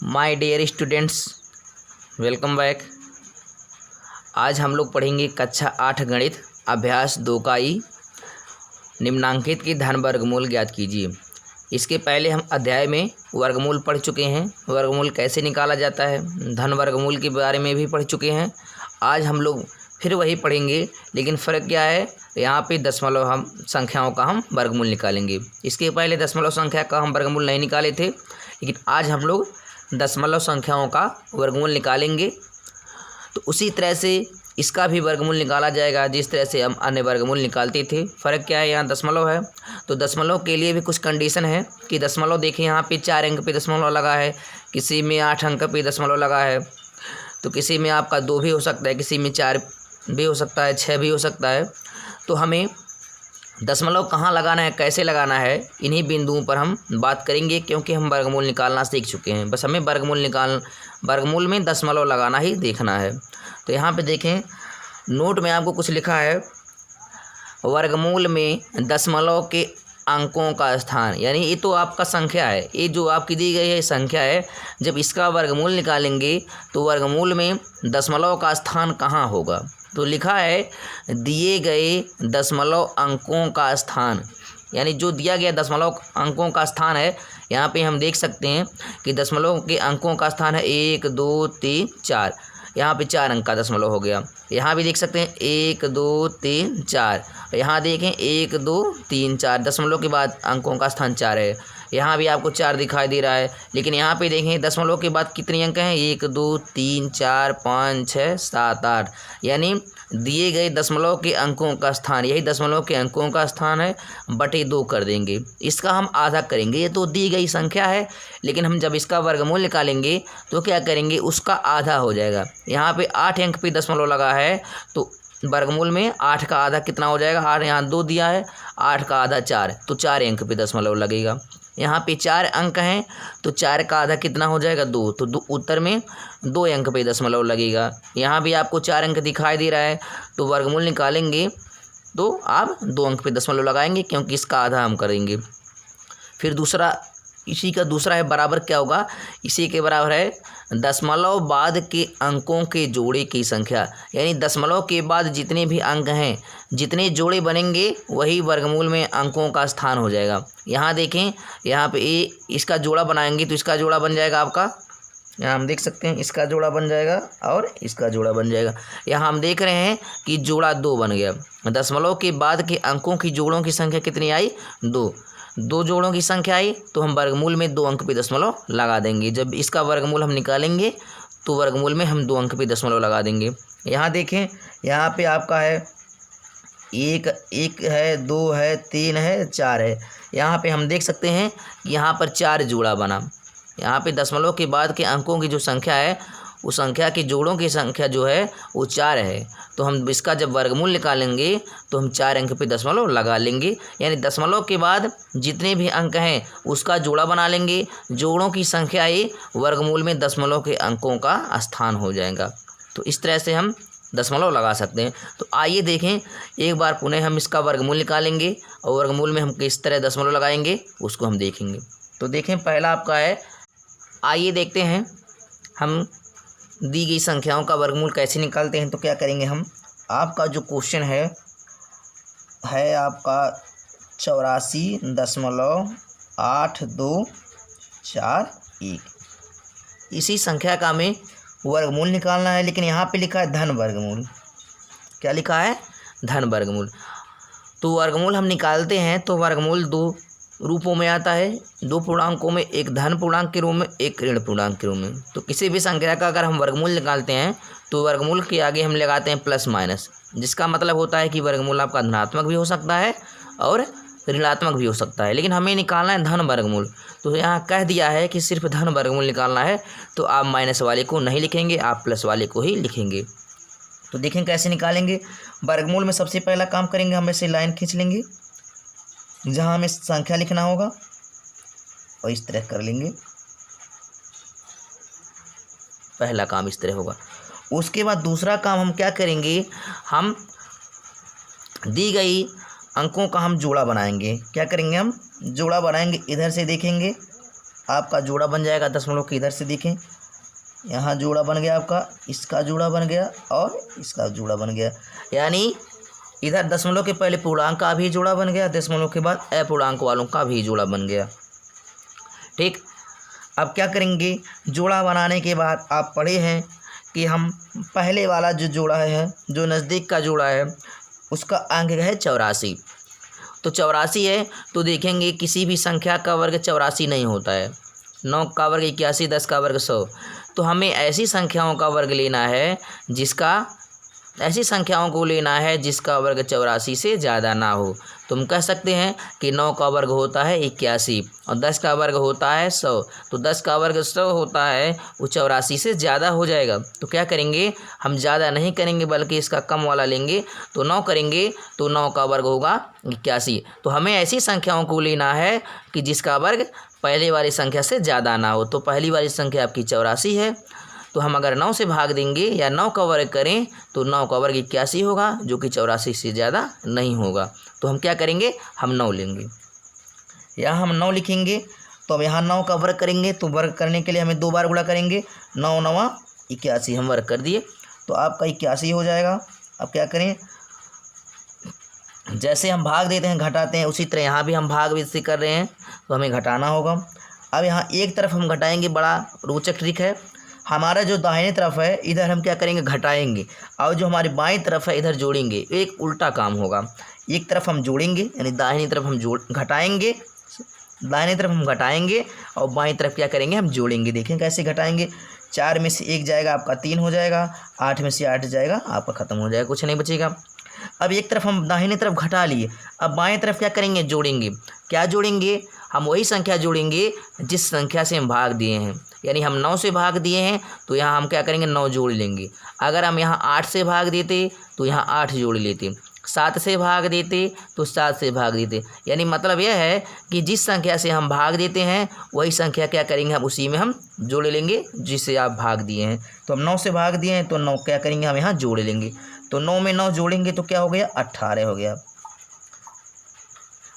My dear students, welcome back. आज हम लोग पढ़ेंगे कक्षा 8 गणित अभ्यास 2 का ई निम्नांकित की धन वर्गमूल ज्ञात कीजिए। इसके पहले हम अध्याय में वर्गमूल पढ़ चुके हैं, वर्गमूल कैसे निकाला जाता है, धन वर्गमूल के बारे में भी पढ़ चुके हैं। आज हम लोग फिर वही पढ़ेंगे, लेकिन फ़र्क क्या है, यहाँ पे दशमलव हम संख्याओं का हम वर्गमूल निकालेंगे। इसके पहले दशमलव संख्या का हम वर्गमूल नहीं निकाले थे, लेकिन आज हम लोग दशमलव संख्याओं का वर्गमूल निकालेंगे। तो उसी तरह से इसका भी वर्गमूल निकाला जाएगा जिस तरह से हम अन्य वर्गमूल निकालते थे। फ़र्क क्या है, यहाँ दशमलव है तो दशमलव के लिए भी कुछ कंडीशन है कि दशमलव देखिए यहाँ पे 4 अंक पे दशमलव लगा है, किसी में 8 अंक पे दशमलव लगा है, तो किसी में आपका 2 भी हो सकता है, किसी में 4 भी हो सकता है, 6 भी हो सकता है। तो हमें दशमलव कहाँ लगाना है, कैसे लगाना है, इन्हीं बिंदुओं पर हम बात करेंगे, क्योंकि हम वर्गमूल निकालना सीख चुके हैं। बस हमें वर्गमूल में दशमलव लगाना ही देखना है। तो यहाँ पे देखें, नोट में आपको कुछ लिखा है, वर्गमूल में दशमलव के अंकों का स्थान, यानी ये तो आपका संख्या है, ये जो आपकी दी गई है संख्या है। जब इसका वर्गमूल निकालेंगे तो वर्गमूल में दशमलव का स्थान कहाँ होगा, तो लिखा है दिए गए दशमलव अंकों का स्थान, यानी जो दिया गया दशमलव अंकों का स्थान है। यहाँ पे हम देख सकते हैं कि दशमलव के अंकों का स्थान है 1 2 3 4, यहाँ पे 4 अंक का दशमलव हो गया। यहाँ भी देख सकते हैं 1 2 3 4, यहाँ देखें 1 2 3 4, दशमलव के बाद अंकों का स्थान 4 है। यहाँ भी आपको 4 दिखाई दे रहा है, लेकिन यहाँ पे देखें दशमलव के बाद कितने अंक हैं, 1 2 3 4 5 6 7 8, यानी दिए गए दशमलव के अंकों का स्थान, यही दशमलव के अंकों का स्थान है, बटे 2 कर देंगे। इसका हम आधा करेंगे, ये तो दी गई संख्या है, लेकिन हम जब इसका वर्गमूल निकालेंगे तो क्या करेंगे, उसका आधा हो जाएगा। यहाँ पे 8 अंक पे दशमलव लगा है, तो वर्गमूल में 8 का आधा कितना हो जाएगा, 8 यहाँ 2 दिया है, 8 का आधा 4, तो 4 अंक पे दशमलव लगेगा। यहाँ पे 4 अंक हैं तो 4 का आधा कितना हो जाएगा, 2, तो उत्तर में 2 अंक पे दशमलव लगेगा। यहाँ भी आपको 4 अंक दिखाई दे रहा है, तो वर्गमूल निकालेंगे तो आप 2 अंक पे दशमलव लगाएंगे, क्योंकि इसका आधा हम करेंगे। फिर दूसरा, इसी का दूसरा है बराबर, क्या होगा, इसी के बराबर है दशमलव बाद के अंकों के जोड़े की संख्या, यानी दशमलव के बाद जितने भी अंक हैं, जितने जोड़े बनेंगे वही वर्गमूल में अंकों का स्थान हो जाएगा। यहाँ देखें, यहाँ पे इसका जोड़ा बनाएंगे तो इसका जोड़ा बन जाएगा आपका, यहाँ हम देख सकते हैं इसका जोड़ा बन जाएगा और इसका जोड़ा बन जाएगा। यहाँ हम देख रहे हैं कि जोड़ा 2 बन गया। दशमलव के बाद के अंकों की जोड़ों की संख्या कितनी आई, 2 जोड़ों की संख्या आई, तो हम वर्गमूल में 2 अंक पे दशमलव लगा देंगे। जब इसका वर्गमूल हम निकालेंगे तो वर्गमूल में हम 2 अंक पे दशमलव लगा देंगे। यहाँ देखें, यहाँ पे आपका है 1 है, 2 है, 3 है, 4 है। यहाँ पे हम देख सकते हैं कि यहाँ पर 4 जोड़ा बना। यहाँ पे दशमलव के बाद के अंकों की जो संख्या है, उस संख्या के जोड़ों की संख्या जो है वो 4 है, तो हम इसका जब वर्गमूल निकालेंगे तो हम 4 अंक पे दशमलव लगा लेंगे, यानी दशमलव के बाद जितने भी अंक हैं उसका जोड़ा बना लेंगे, जोड़ों की संख्या ये वर्गमूल में दशमलव के अंकों का स्थान हो जाएगा। तो इस तरह से हम दशमलव लगा सकते हैं। तो आइए देखें, एक बार पुनः हम इसका वर्गमूल निकालेंगे और वर्गमूल में हम किस तरह दशमलव लगाएंगे उसको हम देखेंगे। तो देखें, पहला आपका है, आइए देखते हैं हम दी गई संख्याओं का वर्गमूल कैसे निकालते हैं। तो क्या करेंगे हम, आपका जो क्वेश्चन है आपका 84.8241, इसी संख्या का हमें वर्गमूल निकालना है, लेकिन यहाँ पे लिखा है धन वर्गमूल। क्या लिखा है, धन वर्गमूल। तो वर्गमूल हम निकालते हैं तो वर्गमूल 2 रूपों में आता है, 2 पूर्णांकों में, एक धन पूर्णांक के रूप में, एक ऋण पूर्णांक के रूप में। तो किसी भी संख्या का अगर हम वर्गमूल निकालते हैं तो वर्गमूल के आगे हम लगाते हैं प्लस माइनस, जिसका मतलब होता है कि वर्गमूल आपका धनात्मक भी हो सकता है और ऋणात्मक भी हो सकता है, लेकिन हमें निकालना है धन वर्गमूल। तो यहाँ कह दिया है कि सिर्फ धन वर्गमूल निकालना है, तो आप माइनस वाले को नहीं लिखेंगे, आप प्लस वाले को ही लिखेंगे। तो देखें कैसे निकालेंगे। वर्गमूल में सबसे पहला काम करेंगे, हम ऐसे लाइन खींच लेंगे जहाँ हमें संख्या लिखना होगा और इस तरह कर लेंगे। पहला काम इस तरह होगा। उसके बाद दूसरा काम हम क्या करेंगे, हम दी गई अंकों का हम जोड़ा बनाएंगे। क्या करेंगे, हम जोड़ा बनाएंगे, इधर से देखेंगे आपका जोड़ा बन जाएगा दशमलव के, इधर से देखें यहाँ जोड़ा बन गया आपका, इसका जोड़ा बन गया और इसका जोड़ा बन गया, यानी इधर दशमलव के पहले पूर्णांक का भी जोड़ा बन गया, दशमलव के बाद अपूर्णांक वालों का भी जोड़ा बन गया। ठीक, अब क्या करेंगे, जोड़ा बनाने के बाद आप पढ़े हैं कि हम पहले वाला जो जोड़ा है, जो नज़दीक का जोड़ा है, उसका अंक है 84। तो 84 है तो देखेंगे किसी भी संख्या का वर्ग 84 नहीं होता है। 9 का वर्ग 81, 10 का वर्ग 100। तो हमें ऐसी संख्याओं का वर्ग लेना है ऐसी संख्याओं को लेना है जिसका वर्ग 84 से ज़्यादा ना हो। तो हम कह सकते हैं कि 9 का वर्ग होता है 81 और 10 का वर्ग होता है 100। तो 10 का वर्ग 100 होता है, वो 84 से ज़्यादा हो जाएगा। तो क्या करेंगे, हम ज़्यादा नहीं करेंगे बल्कि इसका कम वाला लेंगे। तो 9 करेंगे तो 9 का वर्ग होगा 81। तो हमें ऐसी संख्याओं को लेना है कि जिसका वर्ग पहले वाली संख्या से ज़्यादा ना हो। तो पहली वाली संख्या आपकी 84 है, तो हम अगर 9 से भाग देंगे या 9 का वर्ग करें तो 9 का वर्ग 81 होगा, जो कि 84 से ज़्यादा नहीं होगा। तो हम क्या करेंगे, हम 9 लेंगे, यहाँ हम 9 लिखेंगे। तो अब यहाँ 9 का वर्ग करेंगे, तो वर्ग करने के लिए हमें 2 बार गुणा करेंगे। 9 9 81 हम वर्ग कर दिए, तो आपका 81 हो जाएगा। अब क्या करें, जैसे हम भाग देते हैं घटाते हैं, उसी तरह यहाँ भी हम भाग भी से कर रहे हैं, तो हमें घटाना होगा। अब यहाँ एक तरफ हम घटाएंगे, बड़ा रोचक ट्रिक है। हमारा जो दाहिने तरफ है इधर हम क्या करेंगे, घटाएंगे, और जो हमारी बाईं तरफ है इधर जोड़ेंगे। एक उल्टा काम होगा, एक तरफ हम जोड़ेंगे यानी दाहिनी तरफ हम घटाएंगे, दाहिनी तरफ हम घटाएंगे और बाईं तरफ क्या करेंगे, हम जोड़ेंगे। देखें कैसे घटाएंगे, 4 में से 1 जाएगा आपका 3 हो जाएगा, 8 में से 8 जाएगा आपका ख़त्म हो जाएगा, कुछ नहीं बचेगा। अब एक तरफ हम दाहिनी तरफ घटा लिए, अब बाएं तरफ क्या करेंगे, जोड़ेंगे। क्या जोड़ेंगे, हम वही संख्या जोड़ेंगे जिस संख्या से हम भाग दिए हैं। यानी हम 9 से भाग दिए हैं तो यहाँ हम क्या करेंगे, 9 जोड़ लेंगे। अगर हम यहाँ 8 से भाग देते तो यहाँ 8 जोड़ लेते, 7 से भाग देते तो 7 से भाग देते। यानी मतलब यह है कि जिस संख्या से हम भाग देते हैं वही संख्या क्या करेंगे, हम उसी में हम जोड़ लेंगे जिससे आप भाग दिए हैं। तो हम 9 से भाग दिए हैं तो 9 क्या करेंगे, हम यहाँ जोड़ लेंगे। तो 9 में 9 जोड़ेंगे तो क्या हो गया, 18 हो गया।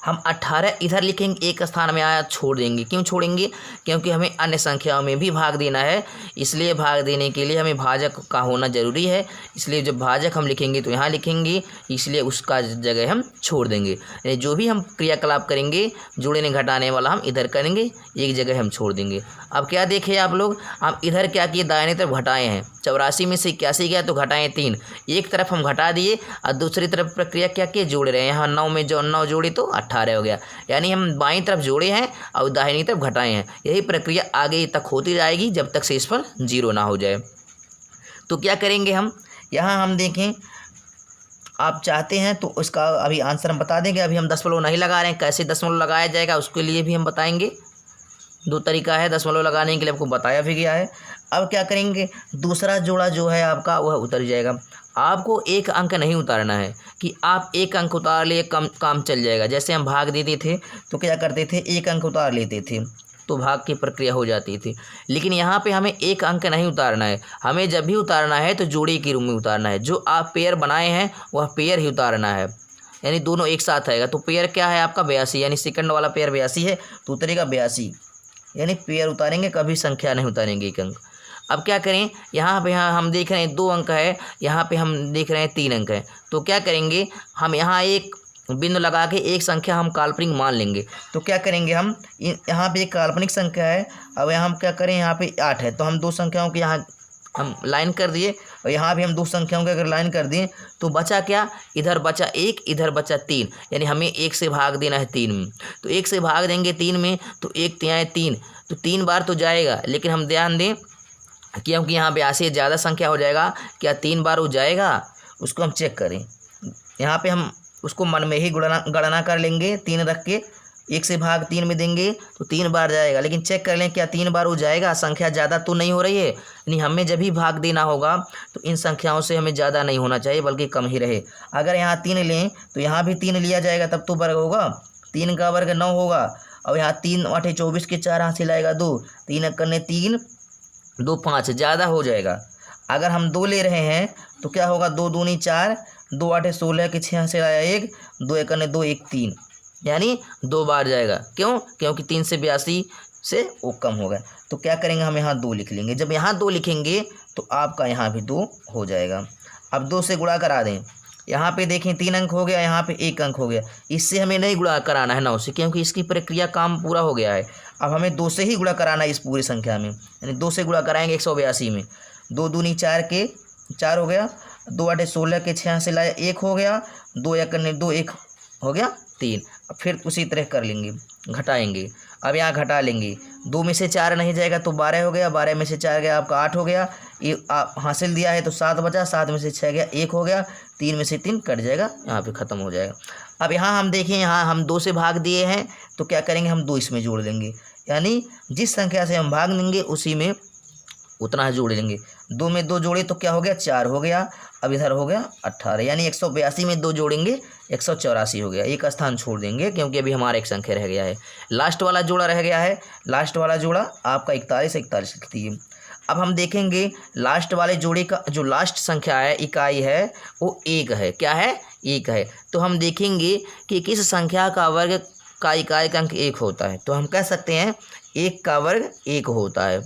हम 18 इधर लिखेंगे, एक स्थान में आया छोड़ देंगे। क्यों छोड़ेंगे, क्योंकि हमें अन्य संख्याओं में भी भाग देना है, इसलिए भाग देने के लिए हमें भाजक का होना ज़रूरी है। इसलिए जब भाजक हम लिखेंगे तो यहाँ लिखेंगे, इसलिए उसका जगह हम छोड़ देंगे। यानी जो भी हम क्रियाकलाप करेंगे जोड़ने घटाने वाला हम इधर करेंगे, एक जगह हम छोड़ देंगे। अब क्या देखें आप लोग, हम इधर क्या किए, दाहिने तरफ घटाए हैं। 84 में से 81 गया तो घटाएं 3, एक तरफ हम घटा दिए और दूसरी तरफ प्रक्रिया क्या किए, जोड़ रहे हैं। यहाँ 9 में जो 9 जोड़े तो 18 हो गया। यानी हम बाईं तरफ जोड़े हैं और दाहिनी तरफ घटाए हैं। यही प्रक्रिया आगे तक होती जाएगी जब तक शेषफल 0 ना हो जाए। तो क्या करेंगे हम, यहाँ हम देखें, आप चाहते हैं तो उसका अभी आंसर हम बता देंगे। अभी हम दशमलव नहीं लगा रहे हैं, कैसे दशमलव लगाया जाएगा उसके लिए भी हम बताएंगे। 2 तरीका है दशमलव लगाने के लिए, आपको बताया भी गया है। अब क्या करेंगे, दूसरा जोड़ा जो है आपका वह उतर जाएगा। आपको एक अंक नहीं उतारना है कि आप एक अंक उतार लिए काम चल जाएगा। जैसे हम भाग देते थे तो क्या करते थे, एक अंक उतार लेते थे तो भाग की प्रक्रिया हो जाती थी। लेकिन यहाँ पे हमें एक अंक नहीं उतारना है, हमें जब भी उतारना है तो जोड़े के रूप में उतारना है। जो आप पेयर बनाए हैं वह पेयर ही उतारना है, यानी दोनों एक साथ आएगा। तो पेयर क्या है आपका 82, यानी सेकंड वाला पेयर 82 है तो उतरेगा 82, यानी पेयर उतारेंगे, कभी संख्या नहीं उतारेंगे एक अंक। अब क्या करें, यहाँ पे हम देख रहे हैं 2 अंक है, यहाँ पे हम देख रहे हैं 3 अंक है। तो क्या करेंगे, हम यहाँ एक बिंदु लगा के एक संख्या हम काल्पनिक मान लेंगे। तो क्या करेंगे, हम यहाँ पे एक काल्पनिक संख्या है, अब यहाँ हम क्या करें, यहाँ पे 8 है तो हम 2 संख्याओं के यहाँ हम लाइन कर दिए और यहाँ भी हम 2 संख्याओं के अगर लाइन कर दिए तो बचा क्या, इधर बचा 1, इधर बचा 3, यानी हमें 1 से भाग देना है 3 में। तो 1 से भाग देंगे 3 में तो 1 3 3, तो 3 बार तो जाएगा। लेकिन हम ध्यान दें क्योंकि यहाँ 82 ज़्यादा संख्या हो जाएगा, क्या 3 बार वो जाएगा, उसको हम चेक करें। यहाँ पे हम उसको मन में ही गणना कर लेंगे, 3 रख के 1 से भाग 3 में देंगे तो 3 बार जाएगा। लेकिन चेक कर लें क्या 3 बार वो जाएगा, संख्या ज़्यादा तो नहीं हो रही है। यानी हमें जब भी भाग देना होगा तो इन संख्याओं से हमें ज़्यादा नहीं होना चाहिए बल्कि कम ही रहे। अगर यहाँ 3 लें तो यहाँ भी 3 लिया जाएगा तब तो वर्ग होगा, 3 का वर्ग 9 होगा। और यहाँ 3 8 24 के 4 हाथ से लाएगा 2, 3 करने 3 2 5, ज़्यादा हो जाएगा। अगर हम 2 ले रहे हैं तो क्या होगा, 2 दूनी 4, 2 8 16 के 6 से लाया 1, 2 1 करने 2 1 3, यानी 2 बार जाएगा। क्यों, क्योंकि 3 से 82 से वो कम हो गया। तो क्या करेंगे, हम यहाँ 2 लिख लेंगे। जब यहाँ 2 लिखेंगे तो आपका यहाँ भी 2 हो जाएगा। अब 2 से गुणा करा दें। यहाँ पे देखें 3 अंक हो गया, यहाँ पे 1 अंक हो गया। इससे हमें नहीं गुणा कराना है 9 से, क्योंकि इसकी प्रक्रिया काम पूरा हो गया है। अब हमें 2 से ही गुणा कराना है इस पूरी संख्या में, यानी 2 से गुणा कराएंगे 182 में। 2 दूनी 4 के 4 हो गया, 2 8 16 के 6 से लाया 1 हो गया, 2 1 2 1 हो गया 3। अब फिर उसी तरह कर लेंगे, घटाएंगे। अब यहाँ घटा लेंगे, 2 में से 4 नहीं जाएगा तो 12 हो गया, 12 में से 4 गया आपका 8 हो गया। ये आप हासिल दिया है तो 7 बचा, 7 में से 6 गया 1 हो गया, 3 में से 3 कट जाएगा, यहाँ पे ख़त्म हो जाएगा। अब यहाँ हम देखें, यहाँ हम 2 से भाग दिए हैं तो क्या करेंगे, हम 2 इसमें जोड़ लेंगे, यानी जिस संख्या से हम भाग देंगे उसी में उतना जोड़ लेंगे। 2 में 2 जोड़े तो क्या हो गया, 4 हो गया। अब इधर हो गया 18, यानी 182 में 2 जोड़ेंगे 184 हो गया। एक स्थान छोड़ देंगे क्योंकि अभी हमारा एक संख्या रह गया है, लास्ट वाला जोड़ा रह गया है। लास्ट वाला जोड़ा आपका 41 लिखती है। अब हम देखेंगे लास्ट वाले जोड़े का जो लास्ट संख्या है, इकाई है, वो 1 है। क्या है, 1 है। तो हम देखेंगे कि किस संख्या का वर्ग का इकाई का अंक 1 होता है। तो हम कह सकते हैं 1 का वर्ग 1 होता है,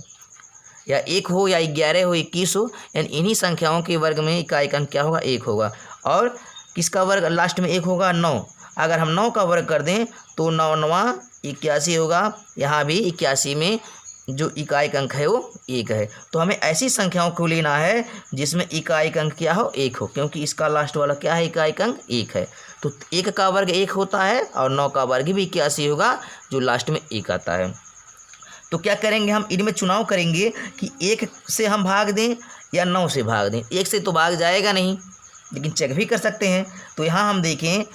या 1 हो या 11 हो 21 हो, यानी इन्हीं संख्याओं के वर्ग में इकाई का अंक क्या होगा, 1 होगा। और किसका वर्ग लास्ट में 1 होगा, 9। अगर हम 9 का वर्ग कर दें तो 9 9 81 होगा। यहाँ भी 81 में जो इकाई का अंक है वो 1 है। तो हमें ऐसी संख्याओं को लेना है जिसमें इकाई का अंक क्या हो, 1 हो, क्योंकि इसका लास्ट वाला क्या है, इकाई का अंक 1 है। तो 1 का वर्ग 1 होता है और 9 का वर्ग भी 81 होगा जो लास्ट में 1 आता है। तो क्या करेंगे, हम इनमें चुनाव करेंगे कि 1 से हम भाग दें या 9 से भाग दें। 1 से तो भाग जाएगा नहीं, लेकिन चेक भी कर सकते हैं। तो यहाँ हम देखें,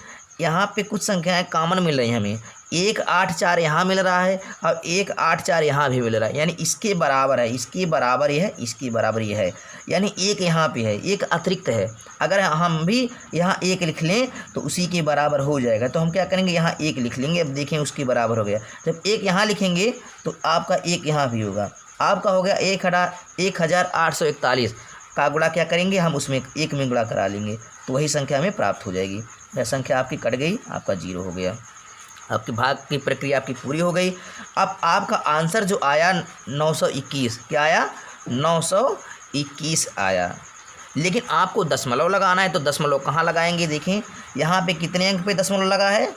यहाँ पे कुछ संख्याएं कॉमन मिल रही हैं हमें। 1 8 4 यहाँ मिल रहा है और 1 8 4 यहाँ भी मिल रहा है, यानी इसके बराबर है, इसके बराबर ये है, इसके बराबर ये है, यानी 1 यहाँ पे है, 1 अतिरिक्त है। अगर हम भी यहाँ 1 लिख लें तो उसी के बराबर हो जाएगा। तो हम क्या करेंगे, यहाँ 1 लिख लेंगे। अब देखें उसके बराबर हो गया। जब 1 यहाँ लिखेंगे तो आपका 1 यहाँ भी होगा। आपका हो गया 1841 का गुणा क्या करेंगे, हम उसमें 1 में गुणा करा लेंगे तो वही संख्या हमें प्राप्त हो जाएगी। यह संख्या आपकी कट गई, आपका 0 हो गया। आपकी भाग की प्रक्रिया आपकी पूरी हो गई। अब आपका आंसर जो आया 921, क्या आया, 921 आया। लेकिन आपको दशमलव लगाना है, तो दशमलव कहाँ लगाएंगे, देखें यहाँ पे कितने अंक पे दशमलव लगा है,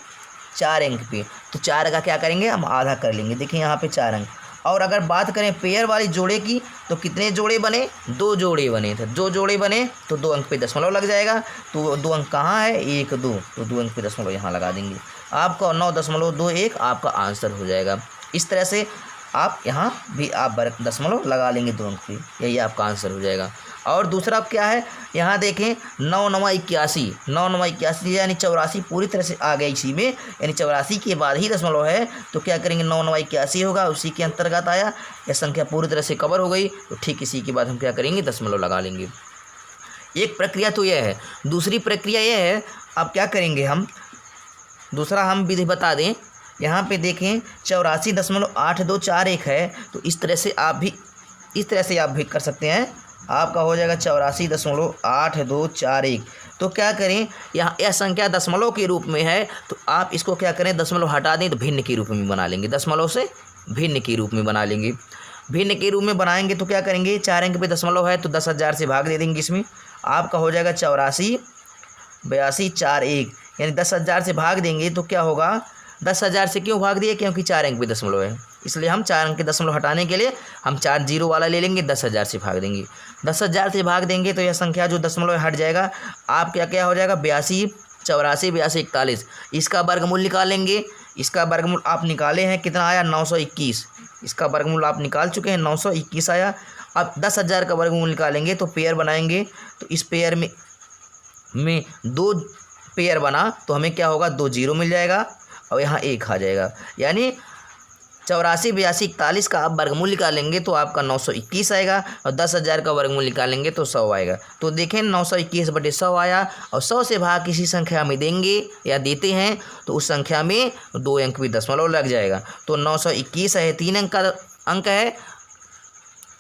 4 अंक पे। तो 4 का क्या करेंगे, हम आधा कर लेंगे। देखिए यहाँ पे 4 अंक। और अगर बात करें पेयर वाली जोड़े की तो कितने जोड़े बने, 2 जोड़े बने थे। 2 जोड़े बने तो 2 अंक पे दशमलव लग जाएगा। तो 2 अंक कहाँ है, 1 2, तो 2 अंक पे दशमलव यहाँ लगा देंगे। आपका 9.21 आपका आंसर हो जाएगा। इस तरह से आप यहाँ भी आप दशमलव लगा लेंगे 2 अंक पे, यही आपका आंसर हो जाएगा। और दूसरा क्या है, यहाँ देखें 9 9 81, 9 9 81 यानी 84 पूरी तरह से आ गया इसी में, यानी 84 के बाद ही दशमलव है। तो क्या करेंगे, 9 9 81 होगा, उसी के अंतर्गत आया। यह संख्या पूरी तरह से कवर हो गई। तो ठीक इसी के बाद हम क्या करेंगे, दशमलव लगा लेंगे। एक प्रक्रिया तो यह है। दूसरी प्रक्रिया यह है, अब क्या करेंगे हम, दूसरा हम विधि बता दें। यहाँ पे देखें 84.8241 है। तो इस तरह से आप भी कर सकते हैं। आपका हो जाएगा 84.8241। तो क्या करें, यहाँ यह संख्या दशमलव के रूप में है, तो आप इसको क्या करें, दशमलव हटा दें तो भिन्न के रूप में बना लेंगे। दशमलव से भिन्न के रूप में बना लेंगे। भिन्न के रूप में बनाएंगे तो क्या करेंगे, 4 अंक पे दशमलव है तो 10,000 से भाग दे देंगे इसमें। आपका हो जाएगा 84.8241, यानी 10,000 से भाग देंगे तो क्या होगा, 10,000 से क्यों भाग दिए, क्योंकि 4 अंक पे दशमलव है, इसलिए हम 4 अंक के दशमलव हटाने के लिए हम 4 जीरो वाला ले लेंगे, 10,000 से भाग देंगे। 10,000 से भाग देंगे तो यह संख्या जो दशमलव हट जाएगा। आप क्या हो जाएगा, 82 84 82 41। इसका वर्गमूल निकालेंगे। इसका वर्गमूल आप निकाले हैं, कितना आया, 921। इसका वर्गमूल आप निकाल चुके हैं, 921 आया। अब 10,000 का वर्गमूल निकालेंगे तो पेयर बनाएंगे। तो इस पेयर में 2 पेयर बना तो हमें क्या होगा, 2 जीरो मिल जाएगा और यहाँ 1 आ जाएगा। यानी 84 82 41 का आप वर्गमूल निकालेंगे तो आपका 921 आएगा और 10,000 का वर्गमूल निकालेंगे तो 100 आएगा। तो देखें 921/100 आया। और 100 से भाग किसी संख्या में देंगे या देते हैं तो उस संख्या में 2 अंक भी दशमलव लग जाएगा। तो 921 है, 3 अंक का अंक है,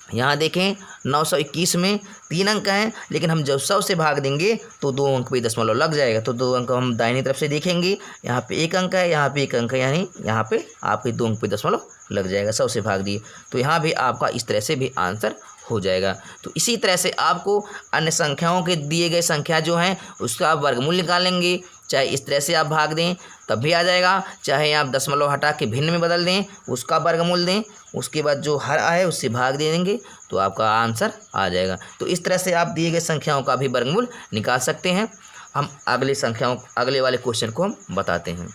यहाँ देखें 921 में 3 अंक हैं, लेकिन हम जब 100 से भाग देंगे तो 2 अंक पे दशमलव लग जाएगा। तो 2 अंक हम दाहिनी तरफ से देखेंगे, यहाँ पे 1 अंक है, यहाँ पे 1 अंक है, यानी यहाँ पे आपके 2 अंक पे दशमलव लग जाएगा। 100 से भाग दिए तो यहाँ भी आपका इस तरह से भी आंसर हो जाएगा। तो इसी तरह से आपको अन्य संख्याओं के दिए गए संख्या जो हैं उसका आप वर्गमूल निकालेंगे, चाहे इस तरह से आप भाग दें तब भी आ जाएगा, चाहे आप दशमलव हटा के भिन्न में बदल दें उसका वर्गमूल दें, उसके बाद जो हर आए उससे भाग दे देंगे तो आपका आंसर आ जाएगा। तो इस तरह से आप दिए गए संख्याओं का भी वर्गमूल निकाल सकते हैं। हम अगले वाले क्वेश्चन को हम बताते हैं।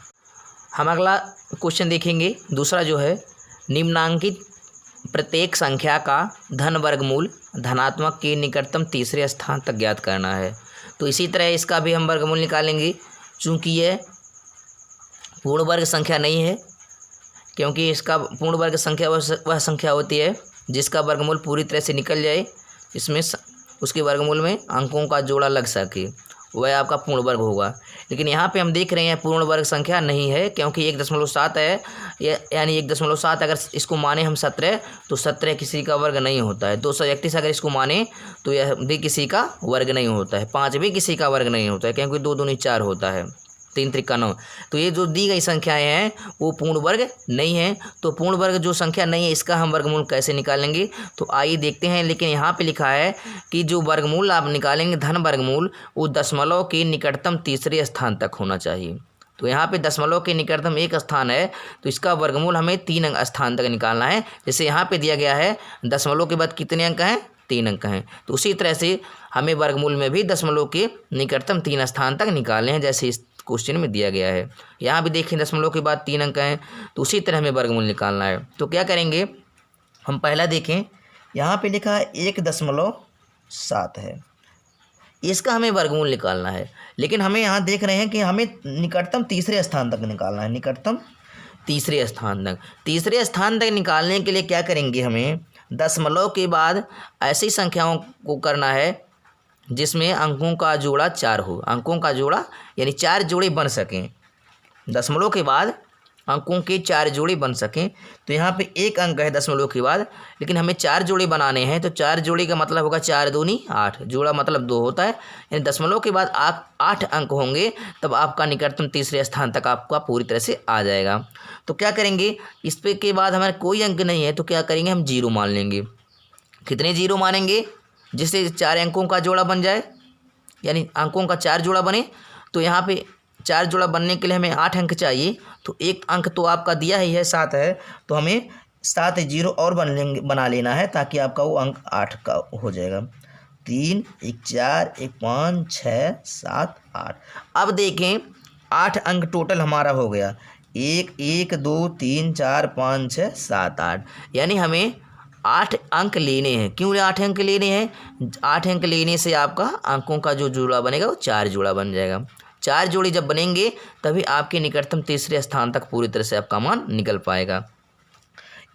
हम अगला क्वेश्चन देखेंगे, दूसरा जो है निम्नांकित प्रत्येक संख्या का धन वर्गमूल धनात्मक के निकटतम तीसरे स्थान तक ज्ञात करना है। तो इसी तरह इसका भी हम वर्गमूल निकालेंगे। चूँकि यह पूर्ण वर्ग संख्या नहीं है, क्योंकि इसका पूर्ण वर्ग संख्या वह संख्या होती है जिसका वर्गमूल पूरी तरह से निकल जाए, इसमें उसके वर्गमूल में अंकों का जोड़ा लग सके, वह आपका पूर्ण वर्ग होगा। लेकिन यहाँ पे हम देख रहे हैं पूर्ण वर्ग संख्या नहीं है, क्योंकि 1.7 है, यानी 1.7 अगर इसको माने हम 17 तो 17 किसी का वर्ग नहीं होता है। 231 अगर इसको माने तो यह भी किसी का वर्ग नहीं होता है। 5 भी किसी का वर्ग नहीं होता है, क्योंकि 2 दूनी 4 होता है, 3 त्रिका 9। तो ये जो दी गई संख्याएं हैं वो पूर्ण वर्ग नहीं है। तो पूर्ण वर्ग जो संख्या नहीं है इसका हम वर्गमूल कैसे निकालेंगे, तो आइए देखते हैं। लेकिन यहाँ पे लिखा है कि जो वर्गमूल आप निकालेंगे धन वर्गमूल वो दशमलव के निकटतम तीसरे स्थान तक होना चाहिए। तो यहाँ पे दशमलव के निकटतम 1 स्थान है, तो इसका वर्गमूल हमें 3 स्थान तक निकालना है। जैसे यहाँ पे दिया गया है दशमलव के बाद कितने अंक हैं, 3 अंक हैं। तो उसी तरह से हमें वर्गमूल में भी दशमलव के निकटतम 3 स्थान तक निकालने हैं, जैसे इस क्वेश्चन में दिया गया है। यहाँ भी देखें दशमलव के बाद 3 अंक हैं, तो उसी तरह हमें वर्गमूल निकालना है। तो क्या करेंगे, हम पहला देखें, यहाँ पे लिखा है 1.7 है, इसका हमें वर्गमूल निकालना है। लेकिन हमें यहाँ देख रहे हैं कि हमें निकटतम तीसरे स्थान तक निकालना है, निकटतम तीसरे स्थान तक। तीसरे स्थान तक निकालने के लिए क्या करेंगे, हमें दशमलव के बाद ऐसी संख्याओं को करना है जिसमें अंकों का जोड़ा 4 हो। अंकों का जोड़ा यानी 4 जोड़े बन सकें, दशमलव के बाद अंकों के 4 जोड़े बन सकें। तो यहाँ पे 1 अंक है दशमलव के बाद, लेकिन हमें 4 जोड़े बनाने हैं। तो 4 जोड़े का मतलब होगा 4 दूनी 8, जोड़ा मतलब 2 होता है, यानी दशमलव के बाद आप 8 अंक होंगे, तब आपका निकटतम तीसरे स्थान तक आपका पूरी तरह से आ जाएगा। तो क्या करेंगे, इस पे के बाद हमारे कोई अंक नहीं है तो क्या करेंगे, हम 0 मान लेंगे। कितने 0 मानेंगे, जिससे 4 अंकों का जोड़ा बन जाए, यानी अंकों का 4 जोड़ा बने। तो यहाँ पे 4 जोड़ा बनने के लिए हमें 8 अंक चाहिए। तो 1 अंक तो आपका दिया ही है 7 है, तो हमें 7 0 और बना लेना है, ताकि आपका वो अंक 8 का हो जाएगा। 3 1 4 1 5 6 7 8। अब देखें 8 अंक टोटल हमारा हो गया, 1 1 2 3 4 5 6 7 8, यानी हमें 8 अंक लेने हैं। क्यों 8 अंक लेने हैं, 8 अंक लेने से आपका अंकों का जो जोड़ा बनेगा वो 4 जोड़ा बन जाएगा। 4 जोड़े जब बनेंगे तभी आपके निकटतम तीसरे स्थान तक पूरी तरह से आपका मान निकल पाएगा।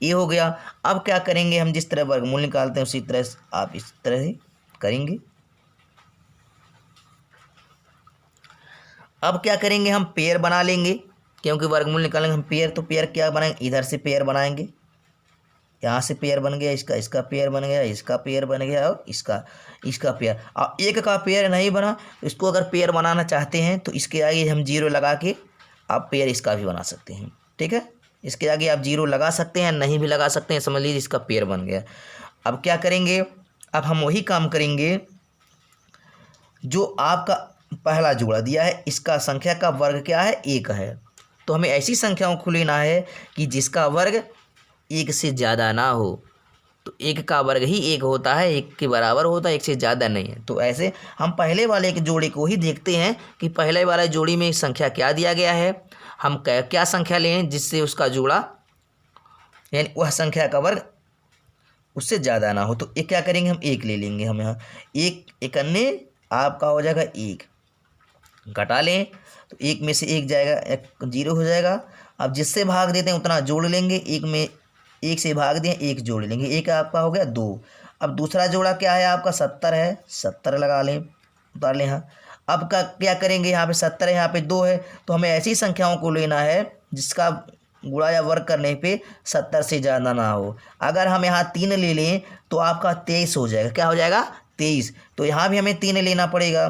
ये हो गया। अब क्या करेंगे, हम जिस तरह वर्गमूल निकालते हैं उसी तरह से आप इस तरह ही करेंगे। अब क्या करेंगे, हम पेयर बना लेंगे, क्योंकि वर्गमूल निकालेंगे हम पेयर। तो पेयर क्या बनाएंगे, इधर से पेयर बनाएंगे, यहाँ से पेयर बन गया, इसका पेयर बन गया, इसका पेयर बन गया और इसका पेयर। अब एक का पेयर नहीं बना, तो इसको अगर पेयर बनाना चाहते हैं तो इसके आगे हम 0 लगा के आप पेयर इसका भी बना सकते हैं। ठीक है, इसके आगे आप 0 लगा सकते हैं, नहीं भी लगा सकते हैं। समझ लीजिए इसका पेयर बन गया। अब क्या करेंगे, अब हम वही काम करेंगे जो आपका पहला जोड़ा दिया है, इसका संख्या का वर्ग क्या है, 1 है। तो हमें ऐसी संख्याओं को लेना है कि जिसका वर्ग 1 से ज़्यादा ना हो। तो 1 का वर्ग ही 1 होता है, 1 के बराबर होता है, 1 से ज़्यादा नहीं है। तो ऐसे हम पहले वाले के जोड़े को ही देखते हैं कि पहले वाले जोड़ी में संख्या क्या दिया गया है, हम क्या संख्या लें जिससे उसका जोड़ा यानी वह संख्या का वर्ग उससे ज़्यादा ना हो। तो ये क्या करेंगे, हम 1 ले लेंगे। हम यहाँ 1 अन्य आपका हो जाएगा 1, घटा लें तो 1 में से 1 जाएगा, 0 हो जाएगा। अब जिससे भाग देते हैं उतना जोड़ लेंगे, 1 में 1 से भाग दें 1 जोड़ लेंगे, 1 आपका हो गया 2। अब दूसरा जोड़ा क्या है आपका, 70 है, 70 लगा लें, उतार लें। हाँ, अब क्या करेंगे, यहाँ पे 70 है, यहाँ पे 2 है। तो हमें ऐसी संख्याओं को लेना है जिसका गुणा या वर्ग करने पे 70 से ज़्यादा ना हो। अगर हम यहाँ 3 ले लें तो आपका 23 हो जाएगा। क्या हो जाएगा? 23। तो यहाँ भी हमें 3 लेना पड़ेगा।